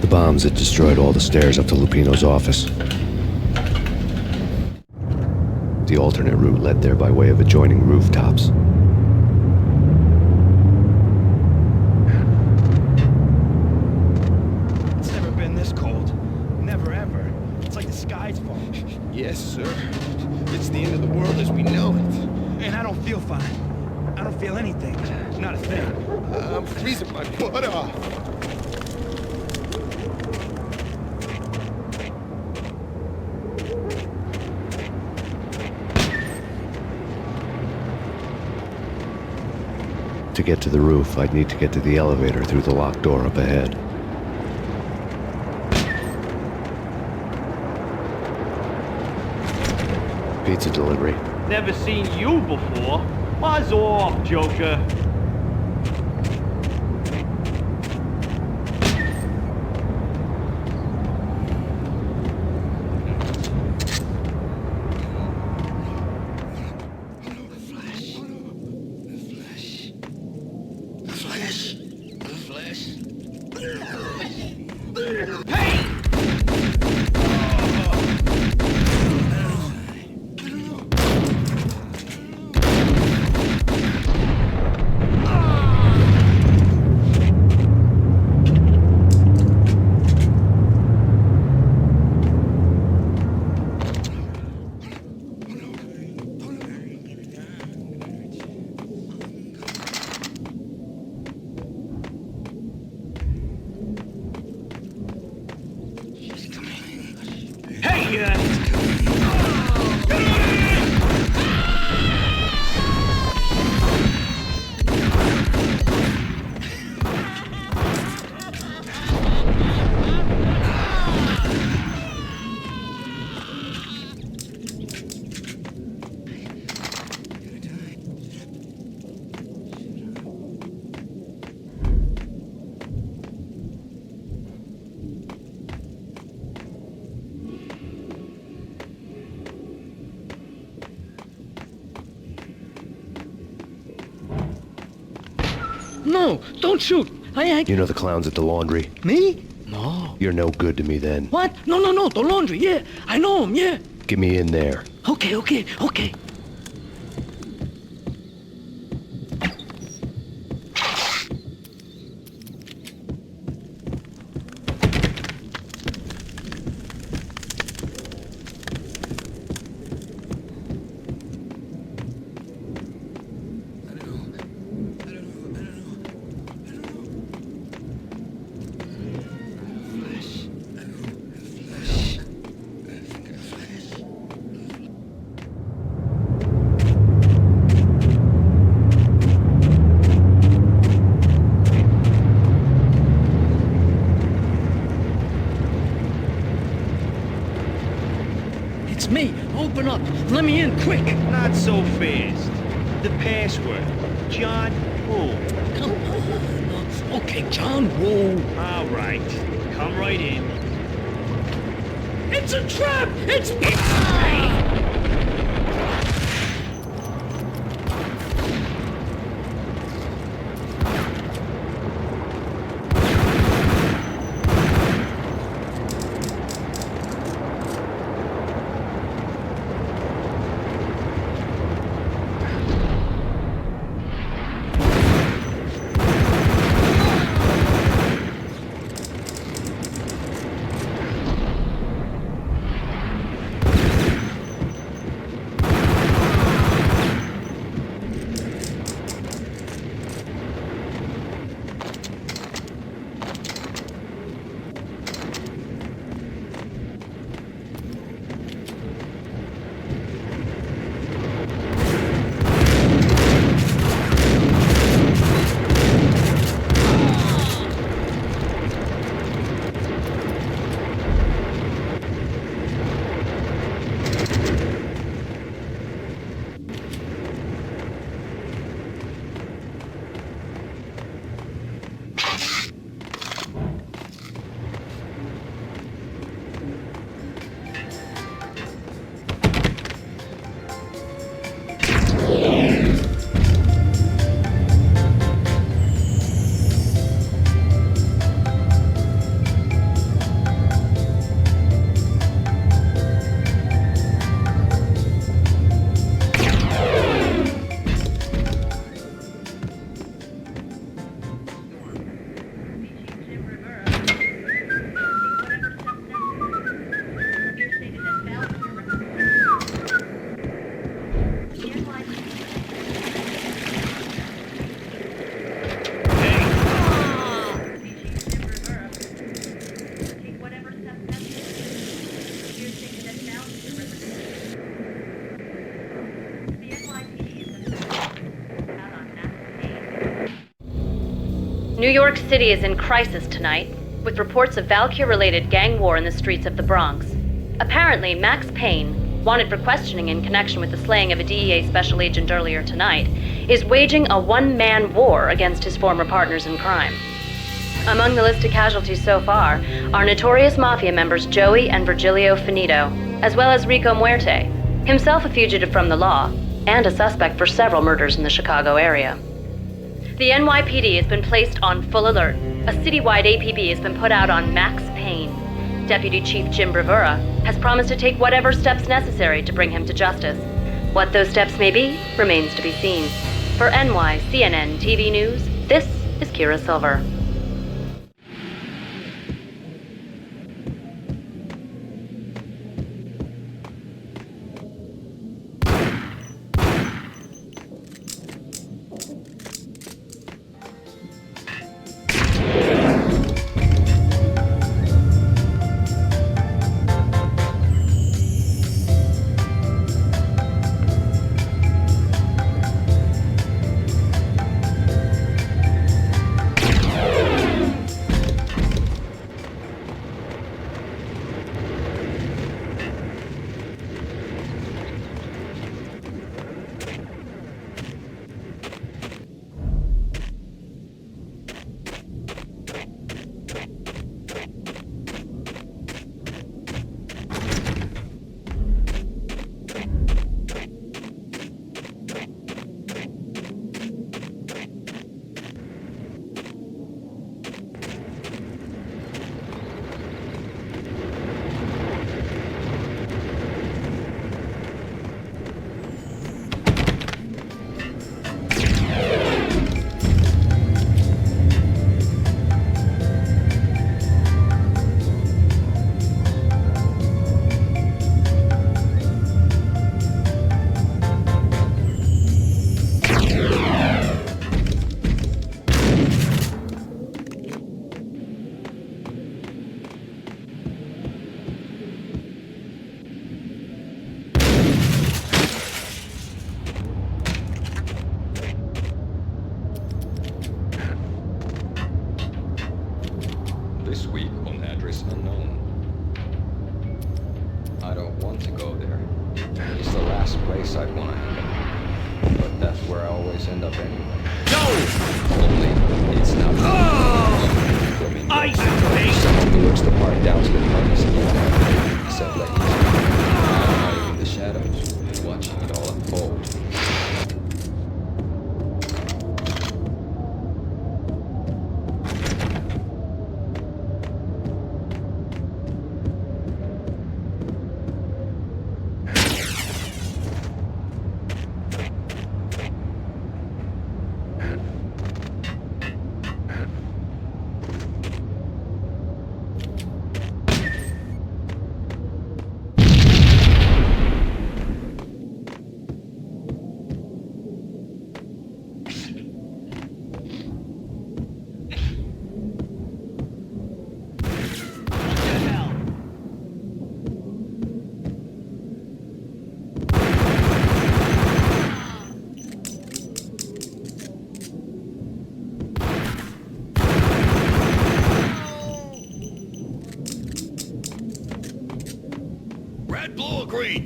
The bombs had destroyed all the stairs up to Lupino's office. The alternate route led there by way of adjoining rooftops. It's never been this cold. Never ever. It's like the sky's falling. Yes, sir. It's the end of the world as we know it. And I don't feel fine. I don't feel anything. Not a thing. I'm freezing my butt off. To get to the roof, I'd need to get to the elevator through the locked door up ahead. Pizza delivery. Never seen you before. Buzz off, Joker. No, don't shoot. I ain't... You know the clowns at the laundry? Me? No. You're no good to me then. What? No, the laundry, yeah. I know him, yeah. Get me in there. Okay. It's me. Open up. Let me in, quick. Not so fast. The password. John Woo. Come on. Okay, John Woo. All right. Come right in. It's a trap! It's... New York City is in crisis tonight, with reports of Valkyr-related gang war in the streets of the Bronx. Apparently, Max Payne, wanted for questioning in connection with the slaying of a DEA special agent earlier tonight, is waging a one-man war against his former partners in crime. Among the listed casualties so far are notorious mafia members Joey and Virgilio Finito, as well as Rico Muerte, himself a fugitive from the law, and a suspect for several murders in the Chicago area. The NYPD has been placed on full alert. A citywide APB has been put out on Max Payne. Deputy Chief Jim Bravura has promised to take whatever steps necessary to bring him to justice. What those steps may be remains to be seen. For CNN TV News, this is Kira Silver. That's where I always end up anyway. No! Only, it's not me. Ice Someone who looks the part doubts the party's except like he's hiding in the shadows, watching it all unfold.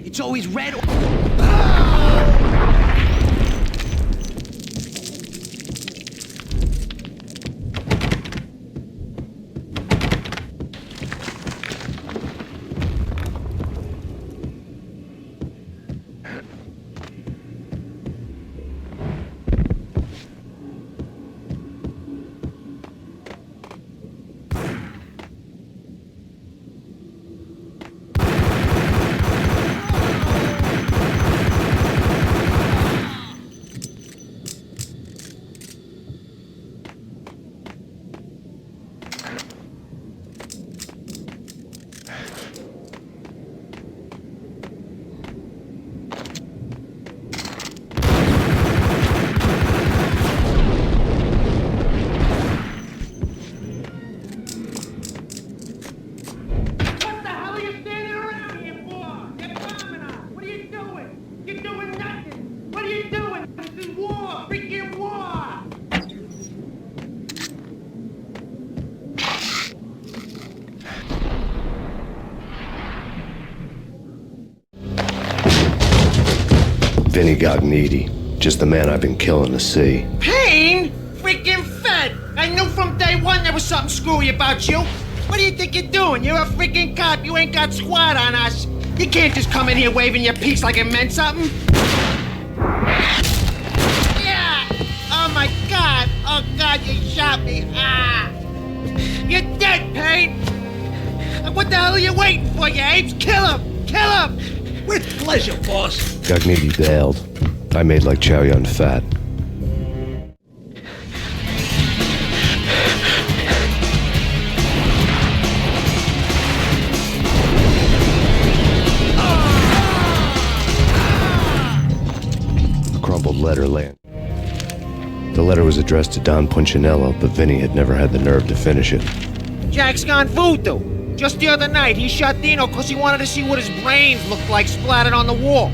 It's always red or... Vinnie Gognitti, just the man I've been killing to see. Payne? Freaking fed! I knew from day one there was something screwy about you. What do you think you're doing? You're a freaking cop. You ain't got squad on us. You can't just come in here waving your piece like it meant something. Yeah! Oh my God! Oh God, you shot me! Ah! You're dead, Payne! What the hell are you waiting for, you apes? Kill him! Kill him! With pleasure, boss. Gognitti bailed. I made like Chow Yun Fat. A crumpled letter landed. The letter was addressed to Don Punchinello, but Vinnie had never had the nerve to finish it. Jack's gone voodoo. Just the other night, he shot Dino because he wanted to see what his brains looked like splattered on the wall.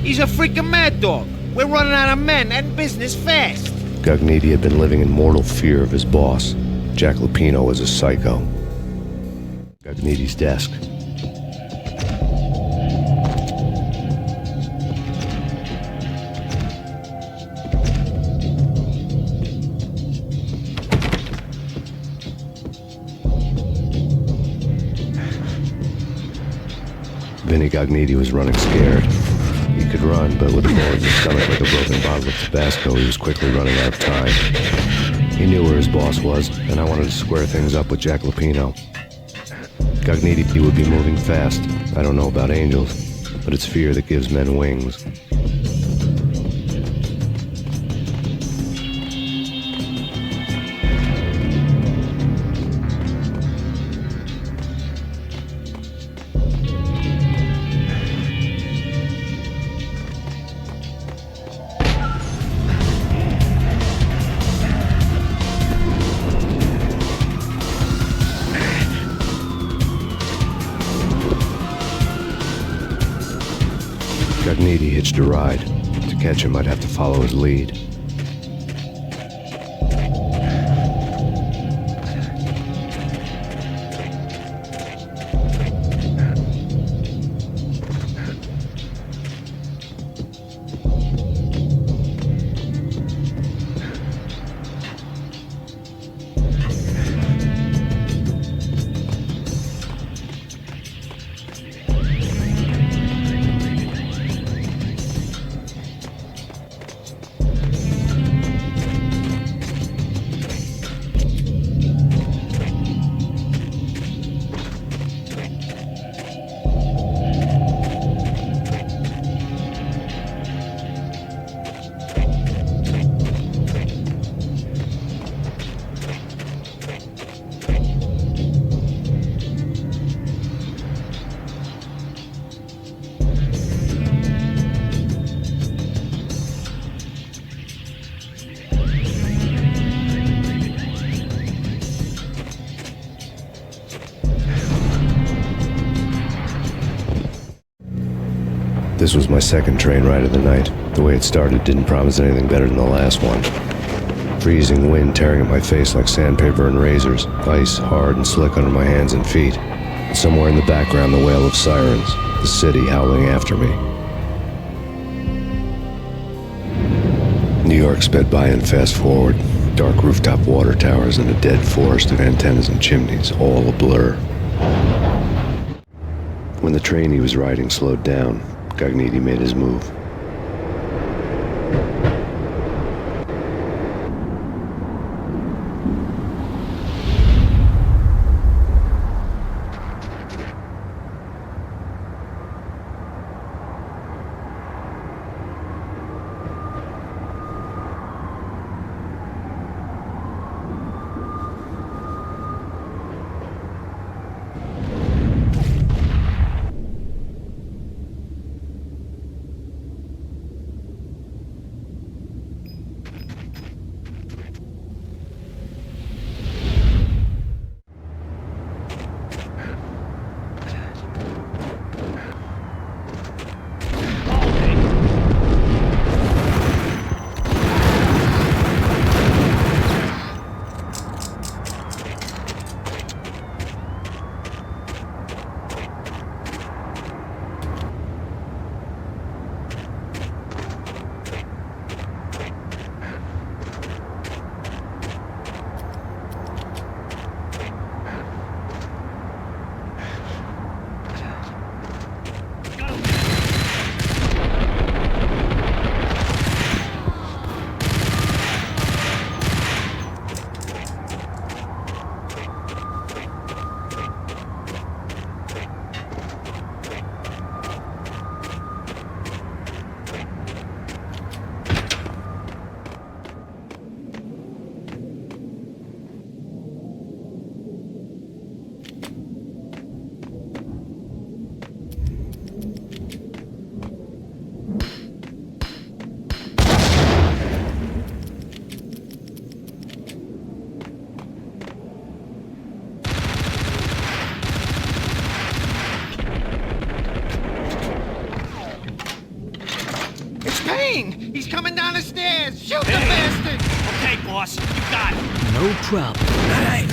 He's a freaking mad dog. We're running out of men and business fast. Gognitti had been living in mortal fear of his boss. Jack Lupino was a psycho. Gognitti's desk. Vinnie Gognitti was running scared. He could run, but with a bullet in his stomach like a broken bottle of Tabasco, he was quickly running out of time. He knew where his boss was, and I wanted to square things up with Jack Lupino. Gognitti would be moving fast. I don't know about angels, but it's fear that gives men wings. Gognitti hitched a ride. To catch him, I'd have to follow his lead. This was my second train ride of the night. The way it started didn't promise anything better than the last one. Freezing wind tearing at my face like sandpaper and razors, ice hard and slick under my hands and feet. And somewhere in the background, the wail of sirens, the city howling after me. New York sped by in fast forward. Dark rooftop water towers and a dead forest of antennas and chimneys, all a blur. When the train he was riding slowed down, Gognitti made his move. He's coming down the stairs! Shoot the bastard! Okay, boss, you got it. No problem. All right.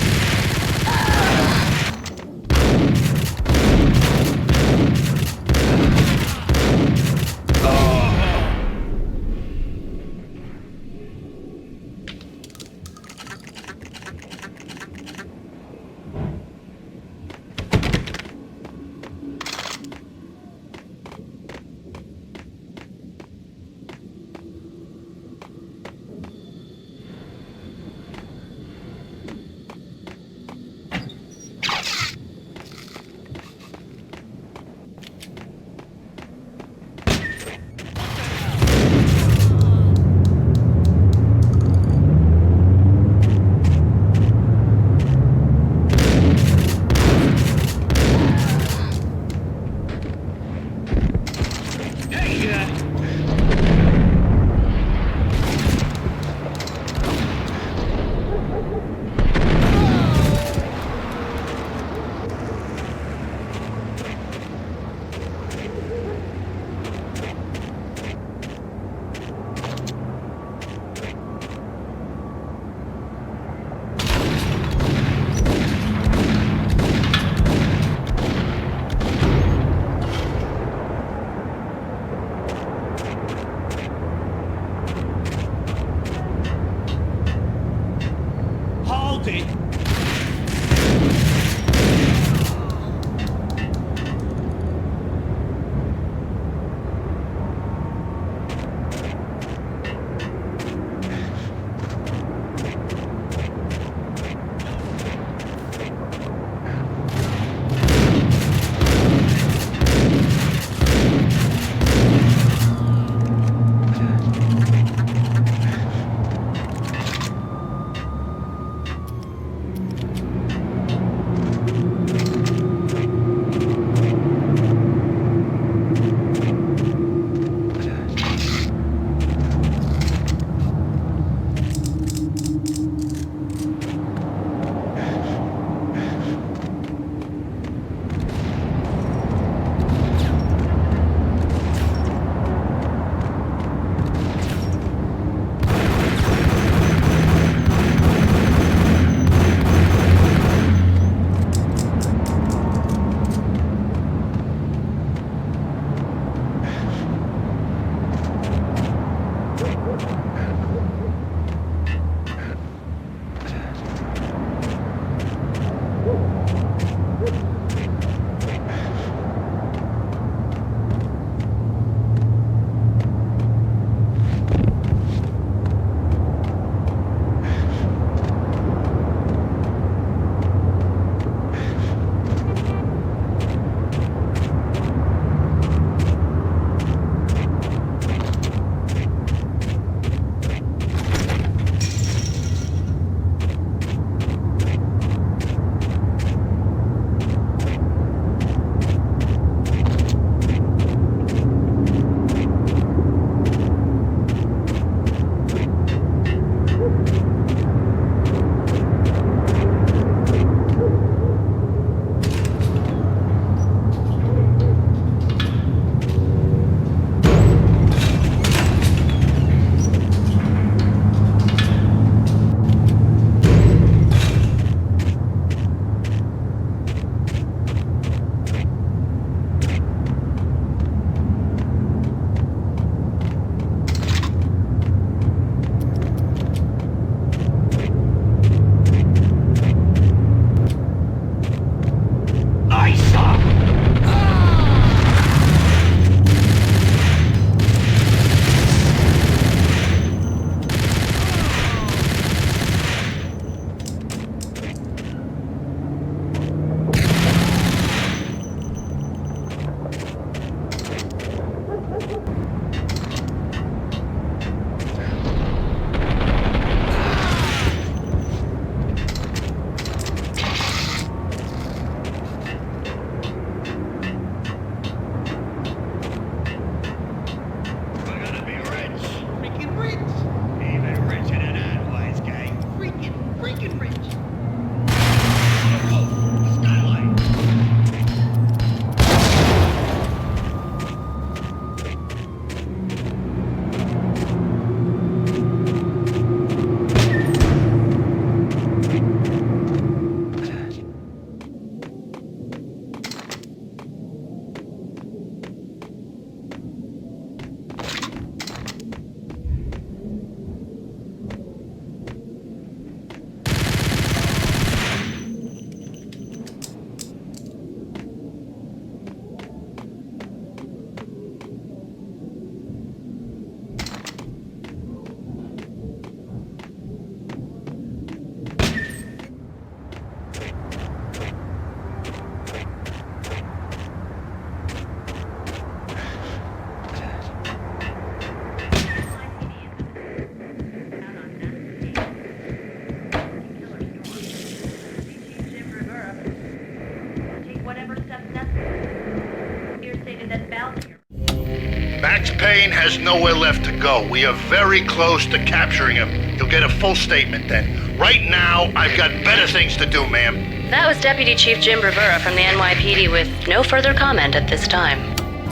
Payne has nowhere left to go. We are very close to capturing him. You'll get a full statement then. Right now, I've got better things to do, ma'am. That was Deputy Chief Jim Rivera from the NYPD with no further comment at this time.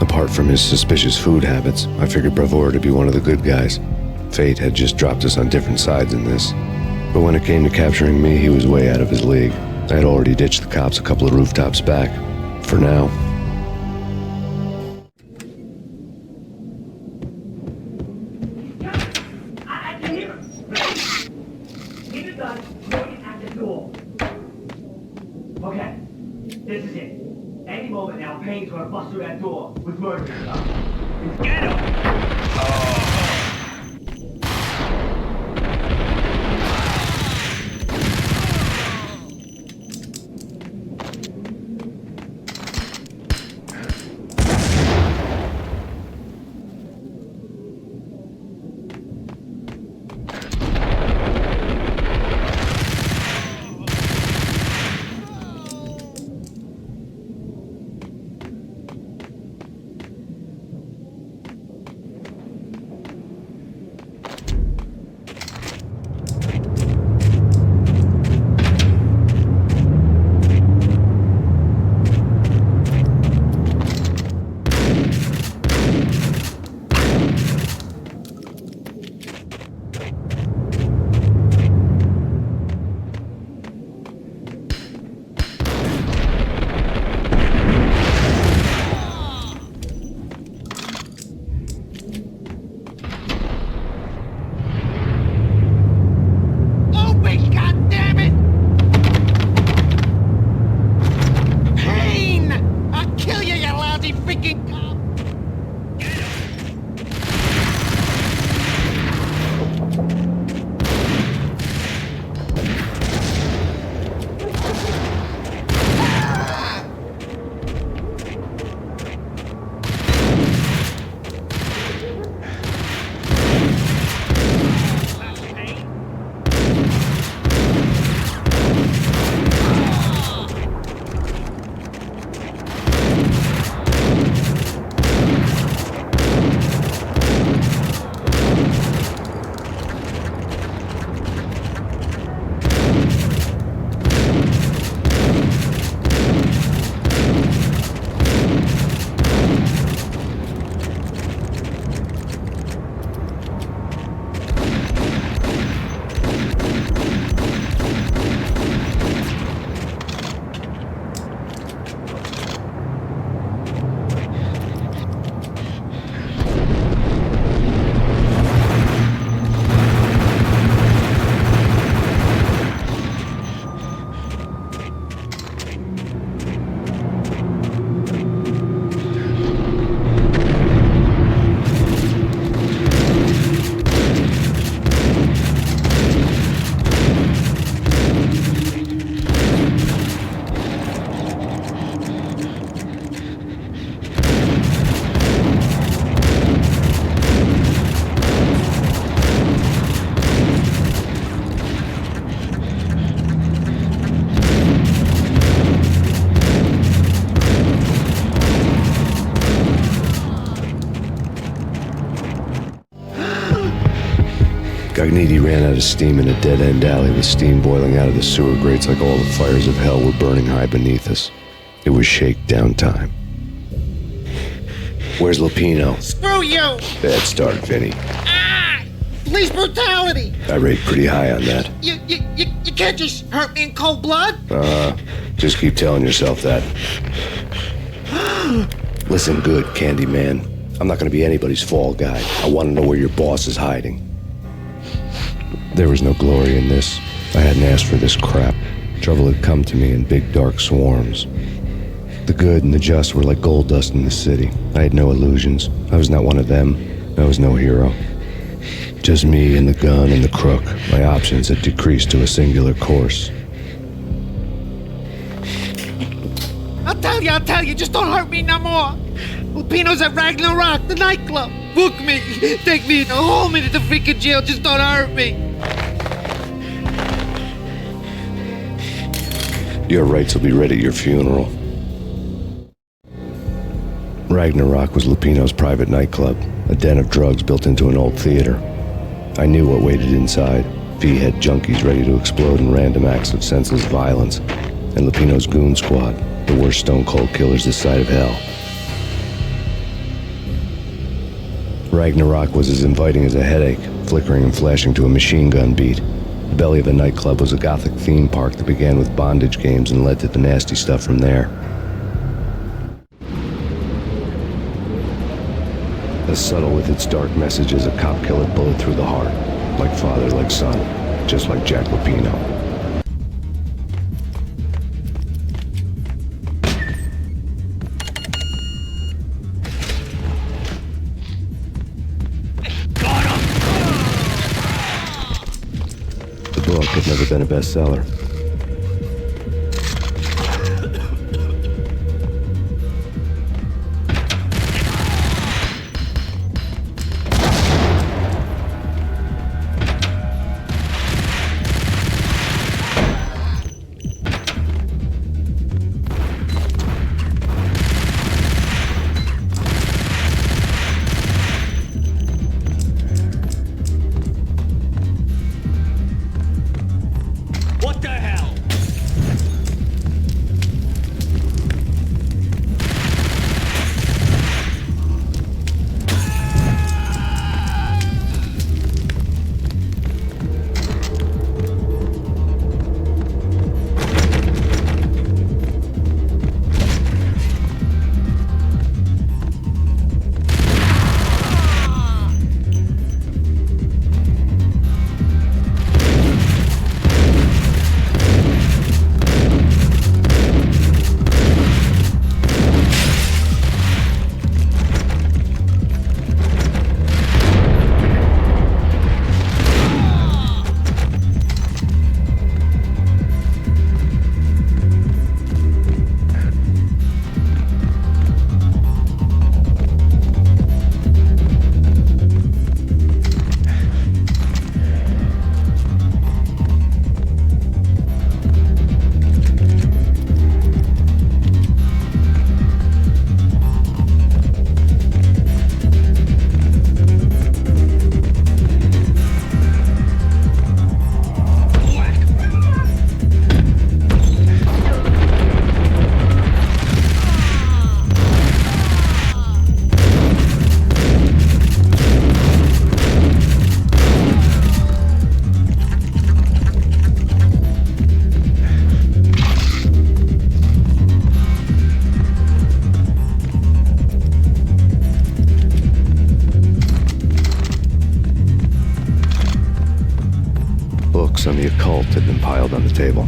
Apart from his suspicious food habits, I figured Bravura to be one of the good guys. Fate had just dropped us on different sides in this. But when it came to capturing me, he was way out of his league. I had already ditched the cops a couple of rooftops back. For now. Okay, this is it. Any moment now, Payne's gonna bust through that door with murder stuff. Get him! Gognitti ran out of steam in a dead-end alley with steam boiling out of the sewer grates like all the fires of hell were burning high beneath us. It was shakedown time. Where's Lupino? Screw you! Bad start, Vinnie. Police brutality! I rate pretty high on that. You can't just hurt me in cold blood? Just keep telling yourself that. Listen good, Candyman. I'm not gonna be anybody's fall guy. I wanna know where your boss is hiding. There was no glory in this. I hadn't asked for this crap. Trouble had come to me in big dark swarms. The good and the just were like gold dust in the city. I had no illusions. I was not one of them. I was no hero. Just me and the gun and the crook. My options had decreased to a singular course. I'll tell you, just don't hurt me no more. Lupino's at Ragnarok, the nightclub. Book me, take me, hold me to the freaking jail, just don't hurt me. Your rights will be read at your funeral. Ragnarok was Lupino's private nightclub. a den of drugs built into an old theater. I knew what waited inside. V-head junkies ready to explode in random acts of senseless violence, and Lupino's goon squad, the worst stone-cold killers this side of hell. Ragnarok was as inviting as a headache, flickering and flashing to a machine gun beat. The belly of a nightclub was a Gothic theme park that began with bondage games and led to the nasty stuff from there. As subtle with its dark message as a cop killer bullet through the heart, like father, like son, just like Jack Lupino. The book had never been a bestseller. On the occult had been piled on the table.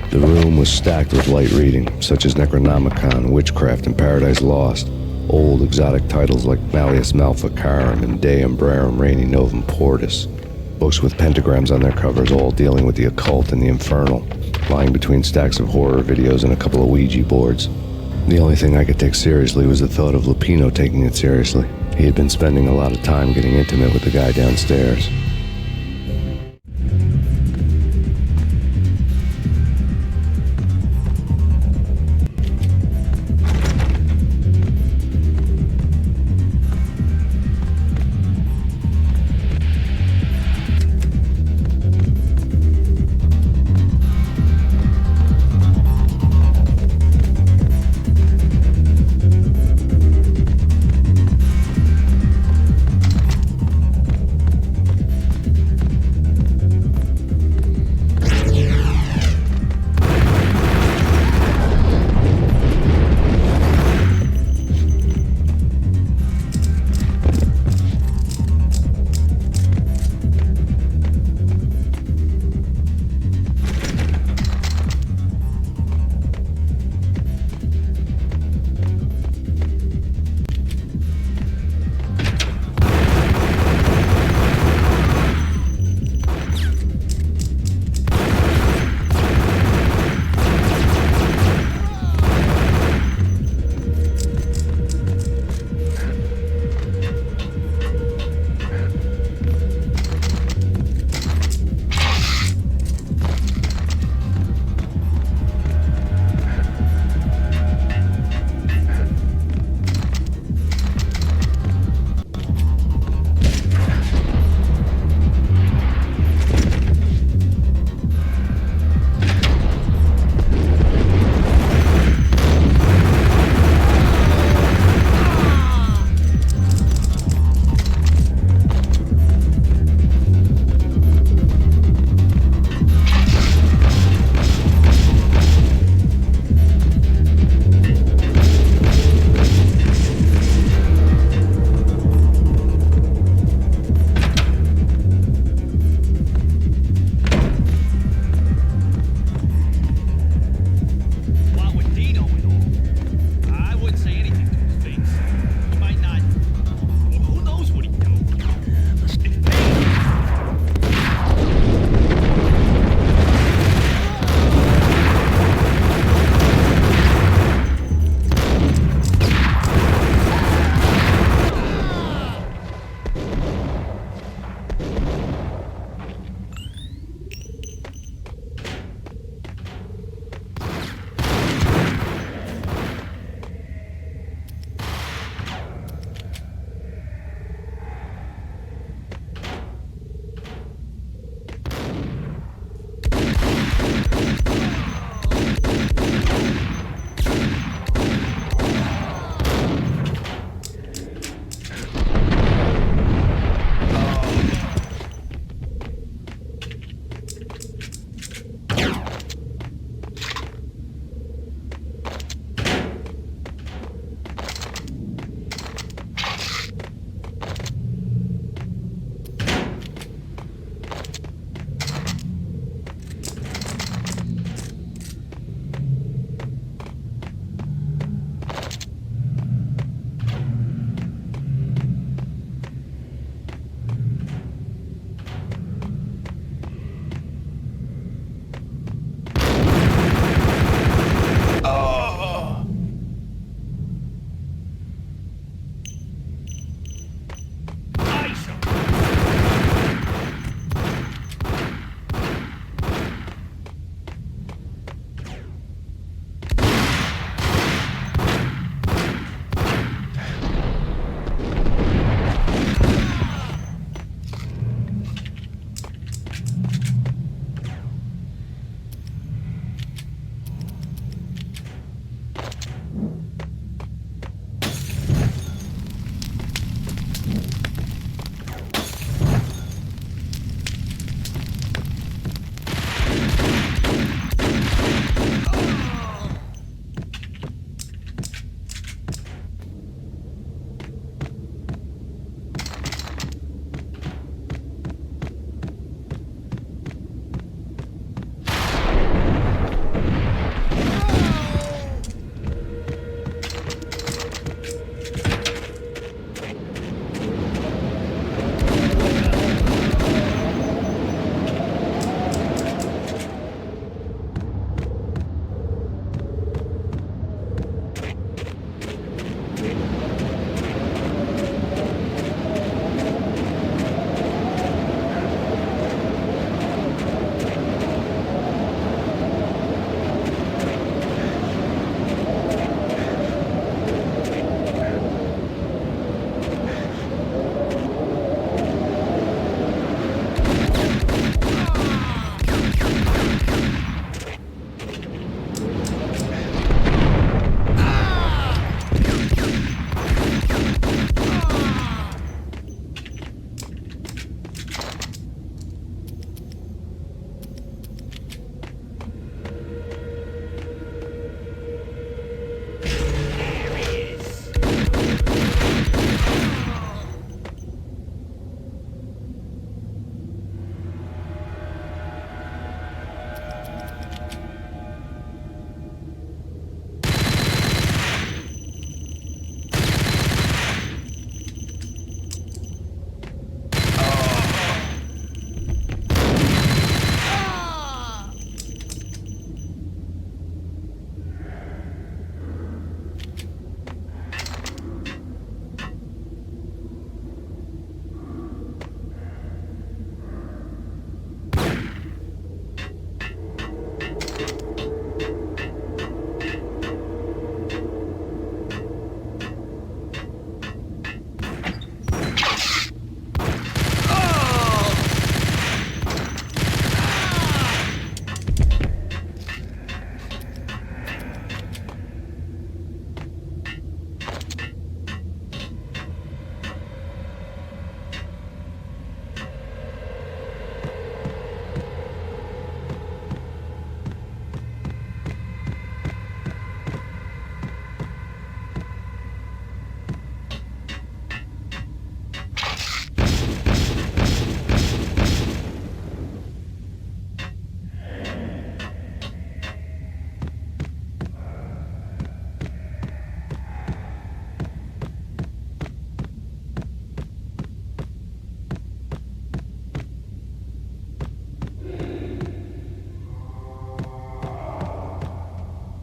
The room was stacked with light reading, such as Necronomicon, Witchcraft, and Paradise Lost. Old exotic titles like Malleus Maleficarum and De Umbrarum Reini Novum Portis. Books with pentagrams on their covers, all dealing with the occult and the infernal, lying between stacks of horror videos and a couple of Ouija boards. The only thing I could take seriously was the thought of Lupino taking it seriously. He had been spending a lot of time getting intimate with the guy downstairs.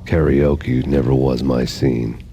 Karaoke never was my scene.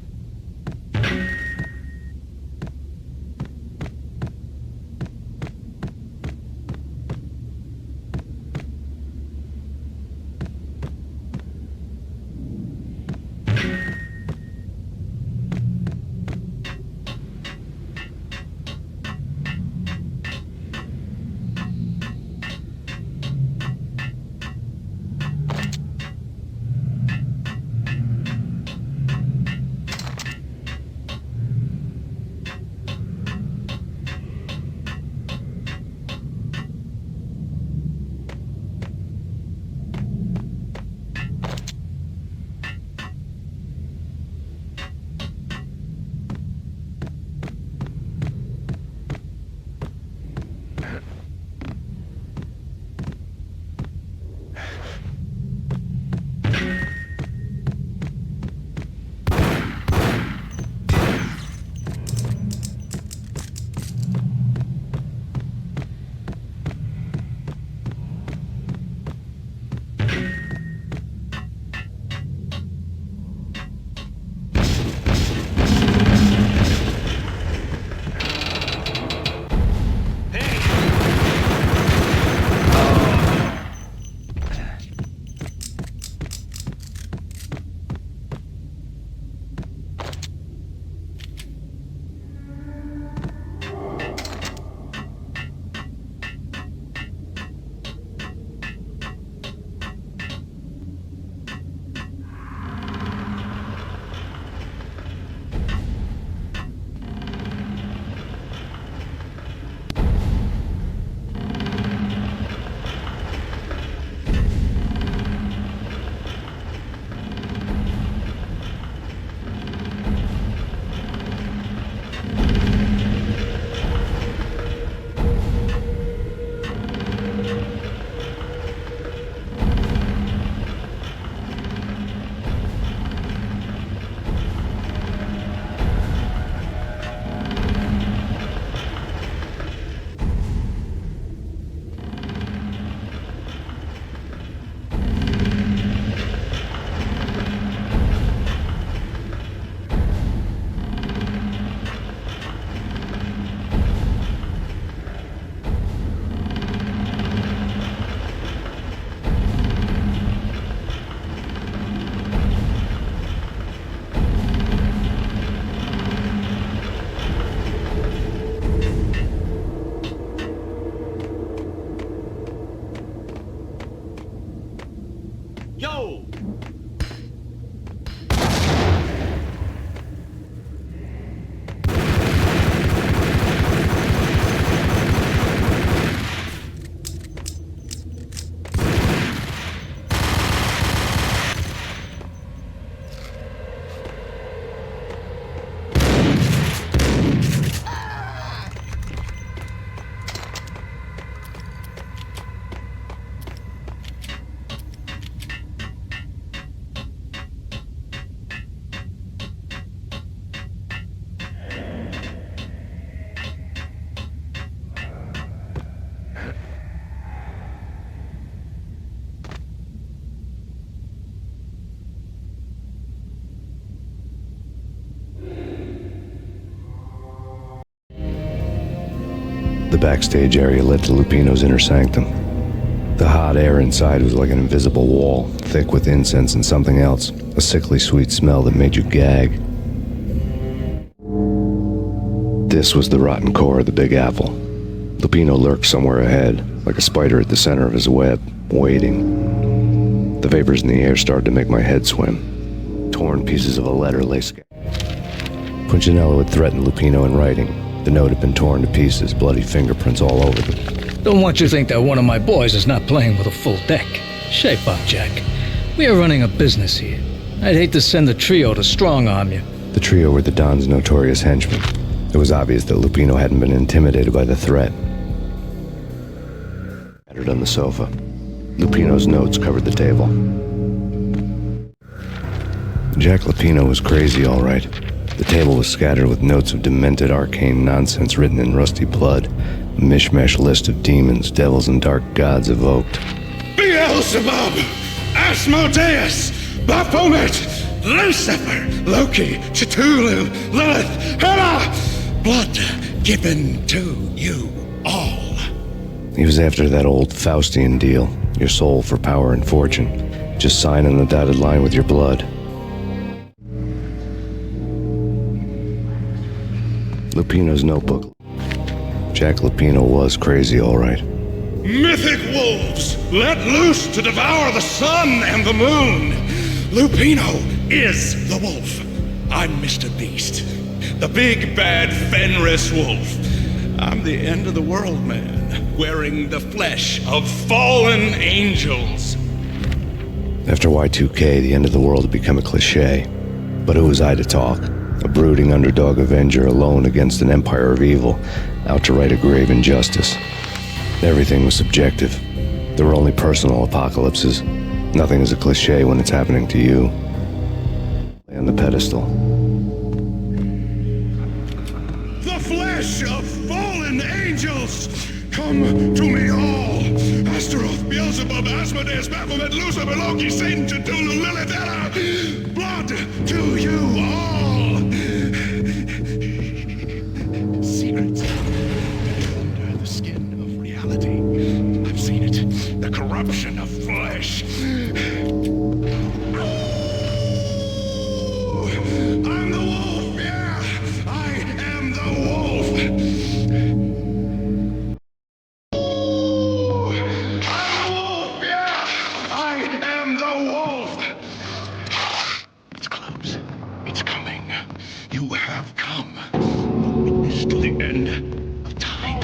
The backstage area led to Lupino's inner sanctum. The hot air inside was like an invisible wall, thick with incense and something else, a sickly sweet smell that made you gag. This was the rotten core of the Big Apple. Lupino lurked somewhere ahead, like a spider at the center of his web, waiting. The vapors in the air started to make my head swim. Torn pieces of a letter lay scattered. Punchinello had threatened Lupino in writing. The note had been torn to pieces, bloody fingerprints all over them. Don't want you to think that one of my boys is not playing with a full deck. Shape up, Jack. We are running a business here. I'd hate to send the trio to strong-arm you. The trio were the Don's notorious henchmen. It was obvious that Lupino hadn't been intimidated by the threat. Scattered on the sofa. Lupino's notes covered the table. Jack Lupino was crazy, all right. The table was scattered with notes of demented arcane nonsense written in rusty blood, a mishmash list of demons, devils, and dark gods evoked. Beelzebub! Asmodeus! Baphomet, Lucifer, Loki, Cthulhu, Lilith, Hela! Blood given to you all. He was after that old Faustian deal, your soul for power and fortune. Just sign on the dotted line with your blood. Lupino's notebook. Jack Lupino was crazy, all right. Mythic wolves, let loose to devour the sun and the moon. Lupino is the wolf. I'm Mr. Beast, the big bad Fenris wolf. I'm the end of the world man, wearing the flesh of fallen angels. After Y2K, the end of the world had become a cliche. But who was I to talk? A brooding underdog avenger alone against an empire of evil, out to right a grave injustice. Everything was subjective. There were only personal apocalypses. Nothing is a cliche when it's happening to you. On the pedestal. The flesh of fallen angels! Come to me all! Astaroth, Beelzebub, Asmodeus, Baphomet, Lucifer, Loki, Satan, Cthulhu, Lilith, Hela! Blood to you all! Secrets under the skin of reality. I've seen it. The corruption of flesh. I'm the wolf, yeah! I am the wolf! It's close. It's coming. You have come. A witness to the end of time.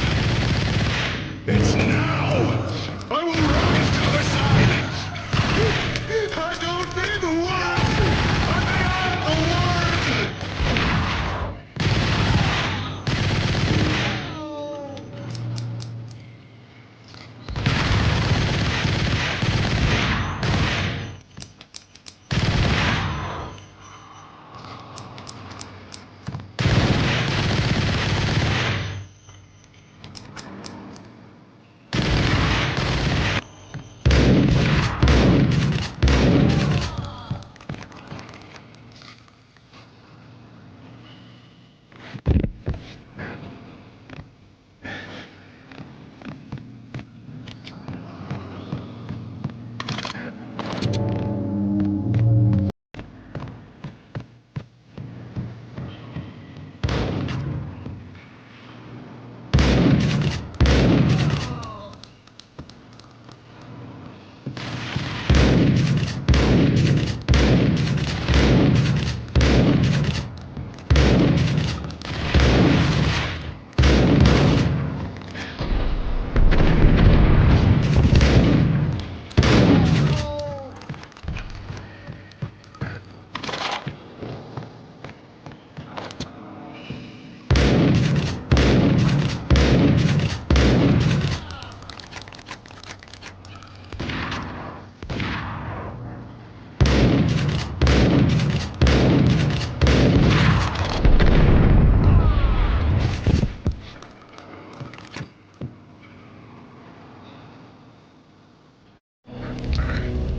It's now. I will rise to the other side. I don't need the word. I am the word.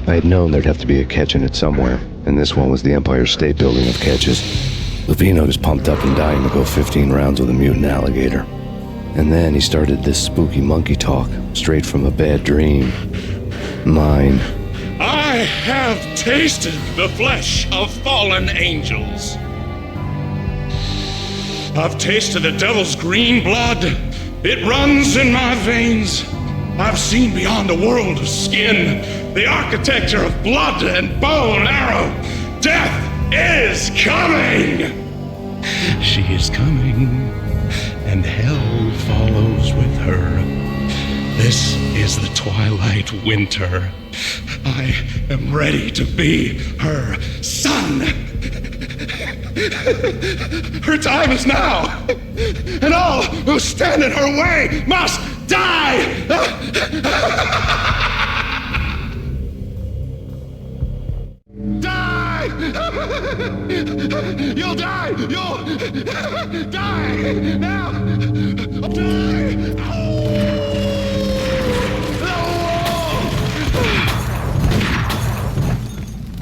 I had known there'd have to be a catch in it somewhere, and this one was the Empire State Building of catches. Lupino was pumped up and dying to go 15 rounds with a mutant alligator. And then he started this spooky monkey talk, straight from a bad dream. Mine. I have tasted the flesh of fallen angels. I've tasted the devil's green blood. It runs in my veins. I've seen beyond a world of skin, the architecture of blood and bow and arrow. Death is coming! She is coming, and hell follows with her. This is the twilight winter. I am ready to be her son. Her time is now, and all who stand in her way must die! Die! You'll die! You'll die! Now! Die!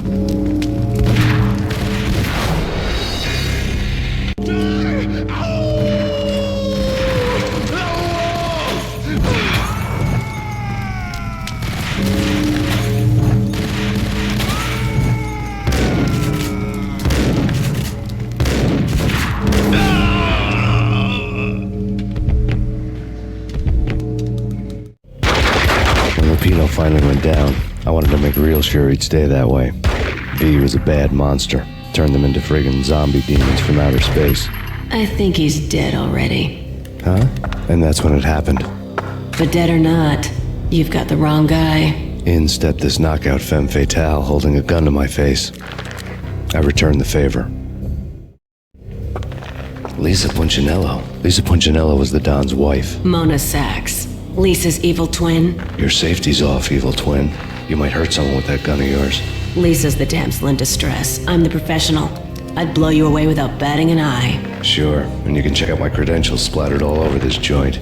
Oh! Lupino finally went down, I wanted to make real sure he'd stay that way. V was a bad monster. Turned them into friggin' zombie demons from outer space. I think he's dead already. Huh? And that's when it happened. But dead or not, you've got the wrong guy. In stepped this knockout femme fatale holding a gun to my face. I returned the favor. Lisa Punchinello. Lisa Punchinello was the Don's wife. Mona Sachs. Lisa's evil twin. Your safety's off, evil twin. You might hurt someone with that gun of yours. Lisa's the damsel in distress. I'm the professional. I'd blow you away without batting an eye. Sure, and you can check out my credentials splattered all over this joint.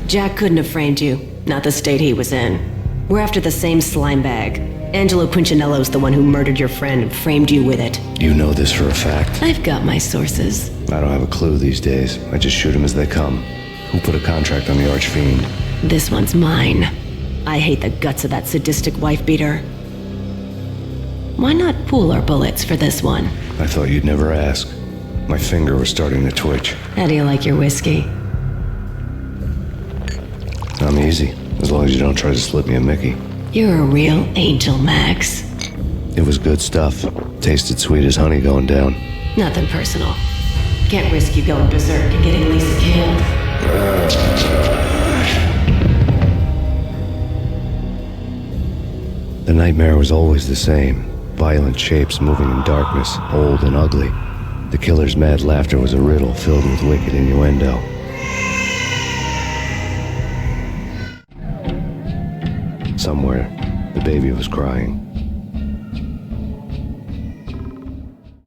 Jack couldn't have framed you. Not the state he was in. We're after the same slime bag. Angelo Punchinello's the one who murdered your friend and framed you with it. You know this for a fact. I've got my sources. I don't have a clue these days. I just shoot them as they come. Who put a contract on the Archfiend? This one's mine. I hate the guts of that sadistic wife-beater. Why not pool our bullets for this one? I thought you'd never ask. My finger was starting to twitch. How do you like your whiskey? I'm easy, as long as you don't try to slip me a Mickey. You're a real angel, Max. It was good stuff. Tasted sweet as honey going down. Nothing personal. Can't risk you going berserk and getting Lisa killed. The nightmare was always the same. Violent shapes moving in darkness, old and ugly. The killer's mad laughter was a riddle filled with wicked innuendo. Somewhere, the baby was crying.